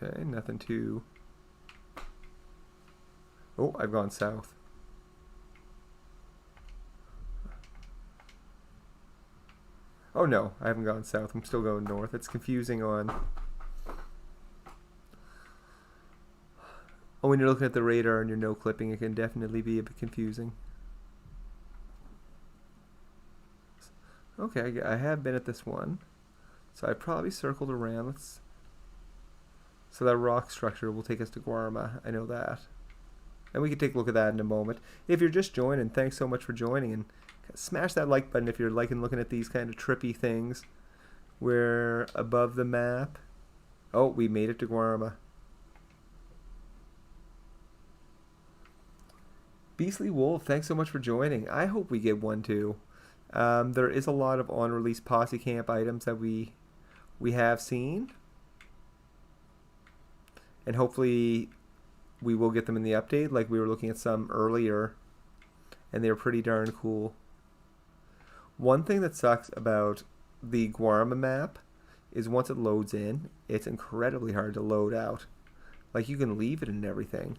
Okay, nothing too... Oh, I've gone south. Oh no, I haven't gone south. I'm still going north. It's confusing on... Oh, when you're looking at the radar and you're no clipping, it can definitely be a bit confusing. Okay, I have been at this one. So I probably circled around. Let's... So that rock structure will take us to Guarma. I know that. And we can take a look at that in a moment. If you're just joining, thanks so much for joining. And smash that like button if you're liking looking at these kind of trippy things. We're above the map. Oh, we made it to Guarma. Beastly Wolf, thanks so much for joining. I hope we get one too. There is a lot of unreleased Posse Camp items that we have seen. And hopefully we will get them in the update. Like we were looking at some earlier. And they were pretty darn cool. One thing that sucks about the Guarma map is once it loads in, it's incredibly hard to load out. Like you can leave it and everything.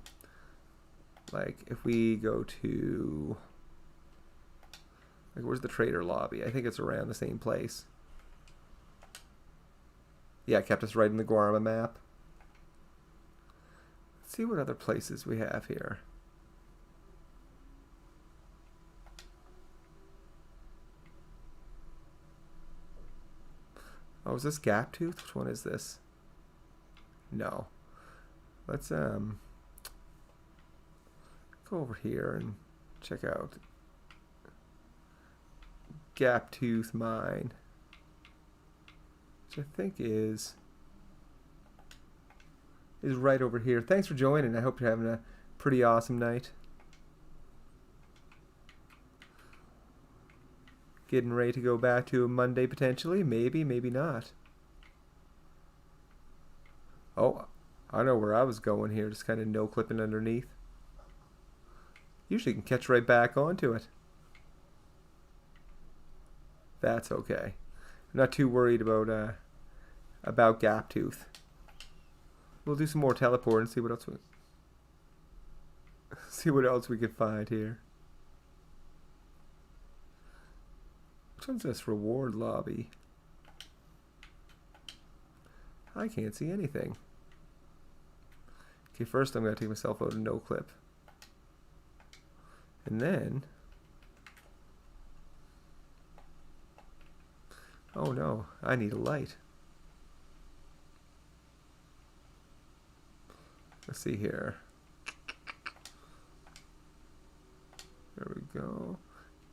Like if we go to... Like where's the trader lobby? I think it's around the same place. Yeah, it kept us right in the Guarma map. Let's see what other places we have here. Oh, is this Gaptooth? Which one is this? No. Let's go over here and check out Gaptooth Mine, which I think is right over here. Thanks for joining. I hope you're having a pretty awesome night. Getting ready to go back to a Monday potentially. Maybe, maybe not. Oh, I know where I was going here. Just kind of no clipping underneath. Usually can catch right back onto it. That's okay. I'm not too worried about Gaptooth. We'll do some more teleport and see what else we can find here. Which one's this reward lobby? I can't see anything. Okay, first I'm going to take myself out of no clip. And then... Oh no, I need a light. Let's see here. There we go.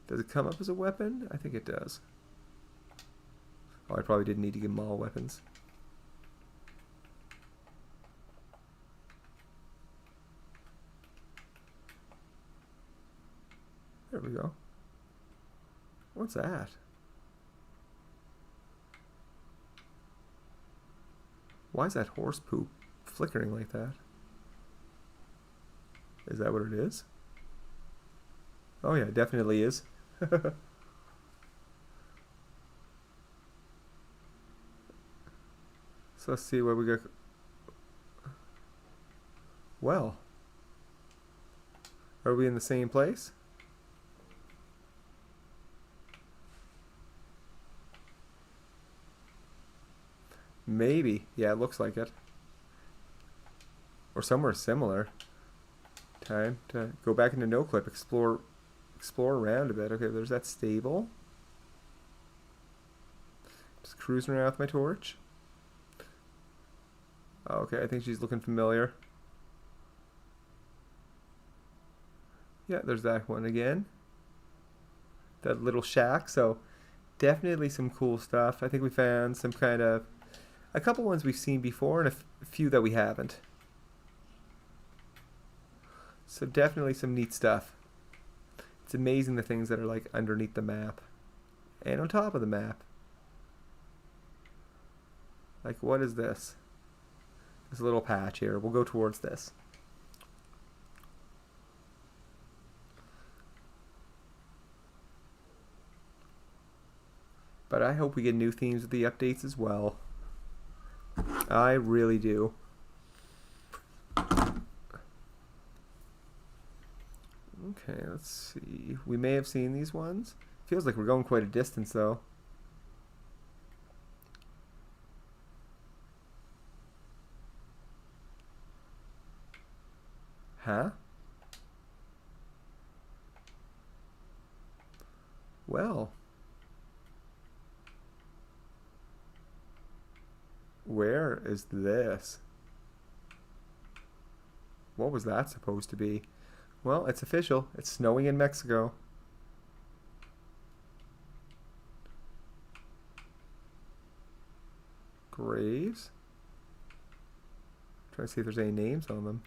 Does it come up as a weapon? I think it does. Oh, I probably didn't need to give them all weapons. There we go. What's that? Why is that horse poop flickering like that? Is that what it is? Oh yeah, it definitely is. So let's see what we got. Well, are we in the same place? Maybe. Yeah, it looks like it. Or somewhere similar. Time to go back into no clip, explore around a bit. Okay, there's that stable. Just cruising around with my torch. Okay, I think she's looking familiar. Yeah, there's that one again. That little shack. So definitely some cool stuff. I think we found some kind of a couple ones we've seen before and a few that we haven't. So definitely some neat stuff. It's amazing the things that are like underneath the map and on top of the map. Like, what is this? This little patch here. We'll go towards this. But I hope we get new themes with the updates as well. I really do. Okay, let's see. We may have seen these ones. Feels like we're going quite a distance though. Huh? Well. Where is this? What was that supposed to be? Well, it's official. It's snowing in Mexico. Graves? Trying to see if there's any names on them.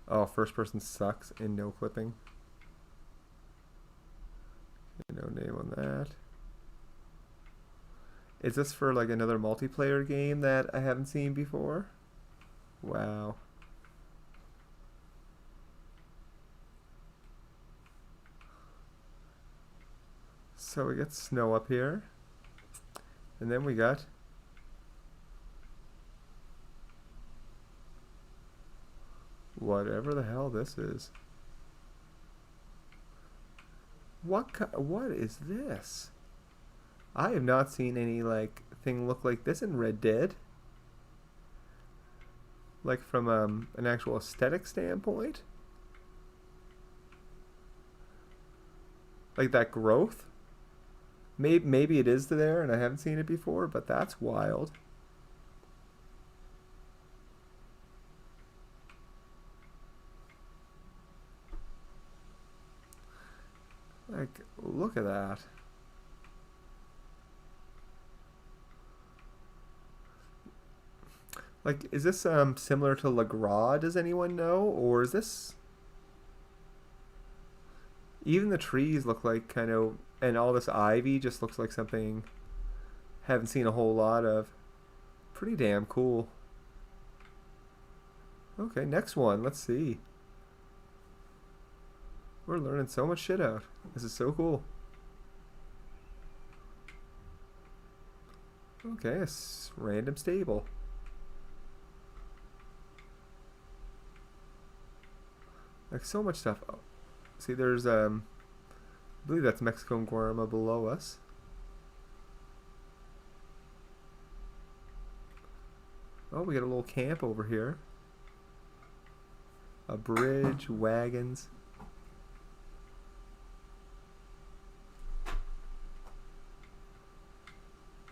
Oh, first person sucks in no clipping. No name on that. Is this for like another multiplayer game that I haven't seen before? Wow. So we got snow up here. And then we got whatever the hell this is. What is this? I have not seen any like thing look like this in Red Dead. Like from an actual aesthetic standpoint. Like that growth. Maybe it is there and I haven't seen it before, but that's wild. Like, look at that. Like, is this similar to La Gras, does anyone know? Or is this... Even the trees look like kind of... And all this ivy just looks like something haven't seen a whole lot of. Pretty damn cool. Okay, next one. Let's see. We're learning so much shit out. This is so cool. Okay, a random stable. Like so much stuff. Oh, see, there's I believe that's Mexico and Guarma below us. Oh, we got a little camp over here. A bridge, wagons.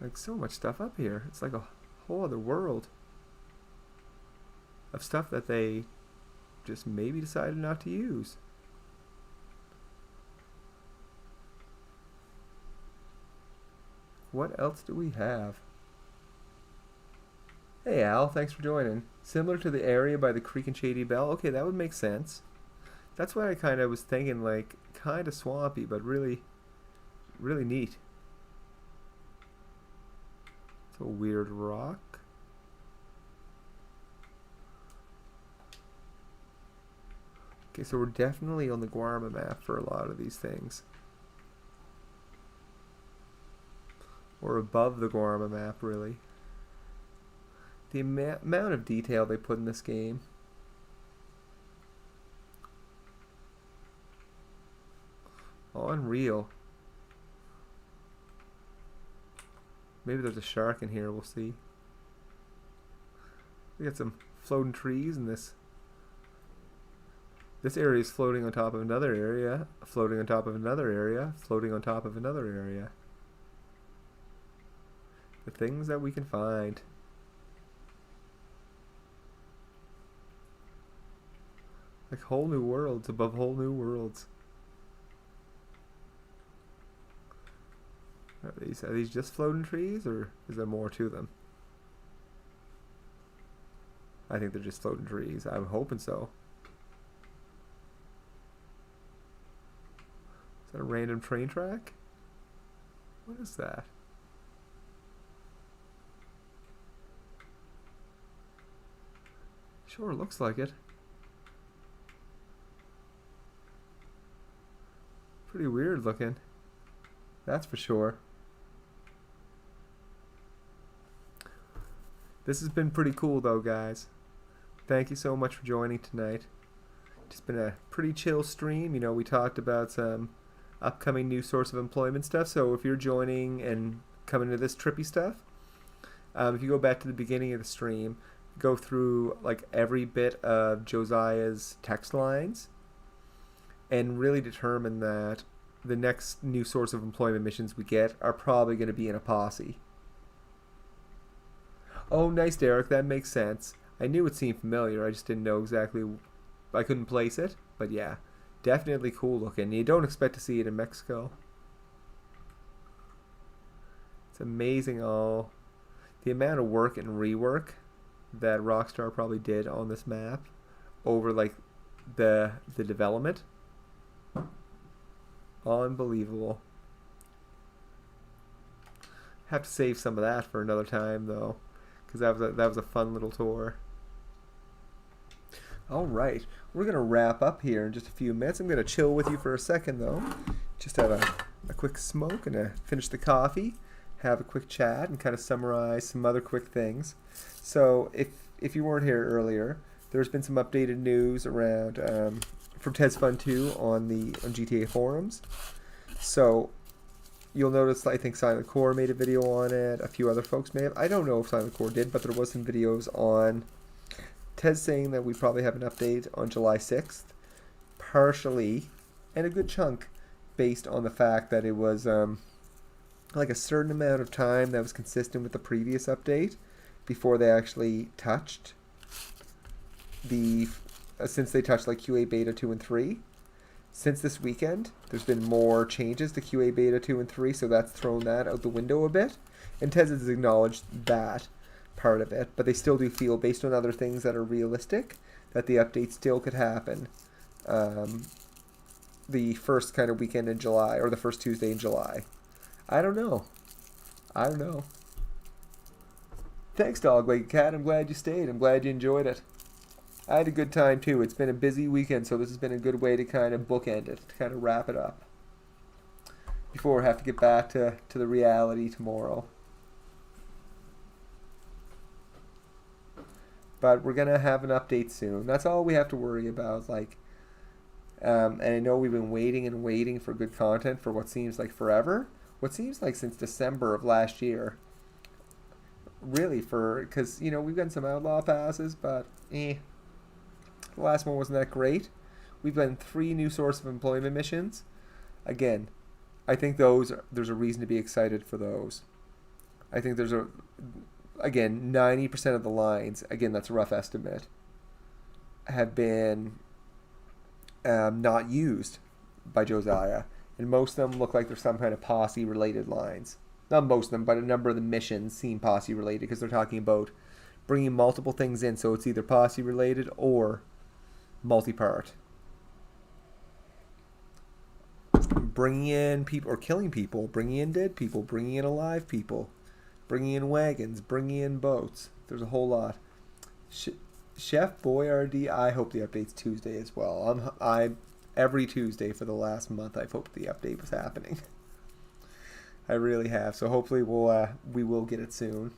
Like so much stuff up here. It's like a whole other world of stuff that they just maybe decided not to use. What else do we have? Hey Al, thanks for joining. Similar to the area by the Creek and Shady Bell. Okay, that would make sense. That's what I kind of was thinking, like kind of swampy, but really, really neat. It's a weird rock. Okay, so we're definitely on the Guarma map for a lot of these things. Or above the Guarma map, really. The amount of detail they put in this game. Oh, unreal. Maybe there's a shark in here, we'll see. We got some floating trees in this. This area is floating on top of another area, floating on top of another area, floating on top of another area. The things that we can find. Like whole new worlds above whole new worlds. Are these just floating trees, or is there more to them? I think they're just floating trees. I'm hoping so. Is that a random train track? What is that? Sure, looks like it. Pretty weird looking. That's for sure. This has been pretty cool though, guys. Thank you so much for joining tonight. Just been a pretty chill stream. You know, we talked about some upcoming new source of employment stuff. So if you're joining and coming to this trippy stuff, if you go back to the beginning of the stream, go through like every bit of Josiah's text lines and really determine that the next new source of employment missions we get are probably going to be in a posse. Oh, nice, Derek. That makes sense. I knew it seemed familiar. I just didn't know exactly. I couldn't place it. But yeah, definitely cool looking. You don't expect to see it in Mexico. It's amazing all the amount of work and rework that Rockstar probably did on this map over like the development. Unbelievable. Have to save some of that for another time though, because that was a fun little tour. All right, we're gonna wrap up here in just a few minutes. I'm gonna chill with you for a second though, just have a quick smoke and finish the coffee, have a quick chat, and kind of summarize some other quick things. So if you weren't here earlier, there's been some updated news around from Tez Fun 2 on GTA forums. So you'll notice I think Silent Core made a video on it. A few other folks may have. I don't know if Silent Core did, but there was some videos on Tez saying that we probably have an update on July 6th, partially and a good chunk based on the fact that it was like a certain amount of time that was consistent with the previous update before they actually touched since they touched like QA Beta 2 and 3. Since this weekend, there's been more changes to QA Beta 2 and 3, so that's thrown that out the window a bit. And Tez has acknowledged that part of it, but they still do feel, based on other things that are realistic, that the update still could happen the first kind of weekend in July, or the first Tuesday in July. I don't know. Thanks, Dogleg Cat. I'm glad you stayed. I'm glad you enjoyed it. I had a good time too. It's been a busy weekend, so this has been a good way to kind of bookend it, to kind of wrap it up before we have to get back to the reality tomorrow. But we're gonna have an update soon. That's all we have to worry about. Like, and I know we've been waiting and waiting for good content for what seems like forever. What seems like since December of last year. Really, because you know we've gotten some outlaw passes, but the last one wasn't that great. We've gotten 3 new source of employment missions. Again, I think there's a reason to be excited for those. I think again, 90% of the lines, again, that's a rough estimate, have been not used by Josiah. And most of them look like they're some kind of posse-related lines. Not most of them, but a number of the missions seem posse-related because they're talking about bringing multiple things in. So it's either posse-related or multi-part. Bringing in people or killing people, bringing in dead people, bringing in alive people, bringing in wagons, bringing in boats. There's a whole lot. Chef Boyardee, I hope the update's Tuesday as well. I every Tuesday for the last month I've hoped the update was happening. I really have. So hopefully we will get it soon.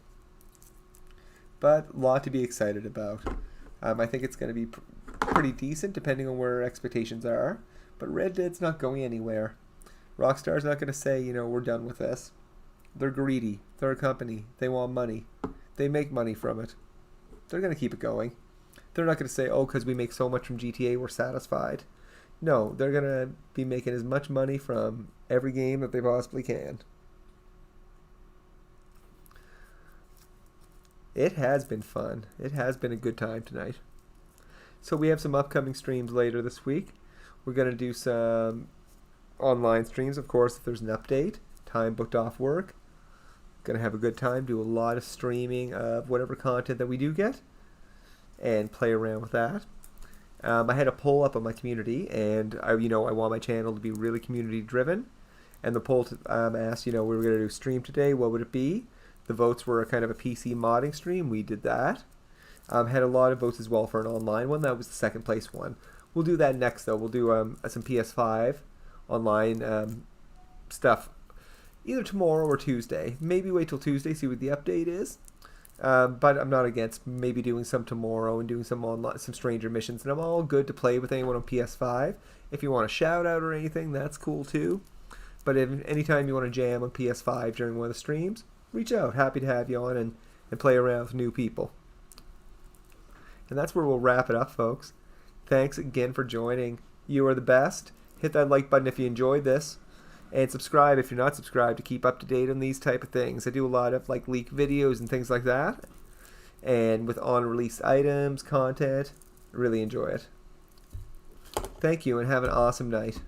But a lot to be excited about. I think it's going to be pretty decent depending on where our expectations are. But Red Dead's not going anywhere. Rockstar's not going to say, you know, we're done with this. They're greedy. They're a company. They want money. They make money from it. They're going to keep it going. They're not going to say, oh, because we make so much from GTA, we're satisfied. No, they're going to be making as much money from every game that they possibly can. It has been fun. It has been a good time tonight. So we have some upcoming streams later this week. We're going to do some online streams, of course, if there's an update. Time booked off work. Going to have a good time. Do a lot of streaming of whatever content that we do get. And play around with that. I had a poll up on my community, and I want my channel to be really community driven. And the poll asked, we were going to do a stream today. What would it be? The votes were kind of a PC modding stream. We did that. Had a lot of votes as well for an online one. That was the second place one. We'll do that next, though. We'll do some PS5 online stuff either tomorrow or Tuesday. Maybe wait till Tuesday, see what the update is. But I'm not against maybe doing some tomorrow and doing some online, some stranger missions. And I'm all good to play with anyone on PS5. If you want a shout out or anything, that's cool too. But if anytime you want to jam on PS5 during one of the streams, reach out. Happy to have you on and play around with new people. And that's where we'll wrap it up, folks. Thanks again for joining. You are the best. Hit that like button if you enjoyed this. And subscribe if you're not subscribed to keep up to date on these type of things. I do a lot of like leak videos and things like that. And with unreleased items, content. Really enjoy it. Thank you and have an awesome night.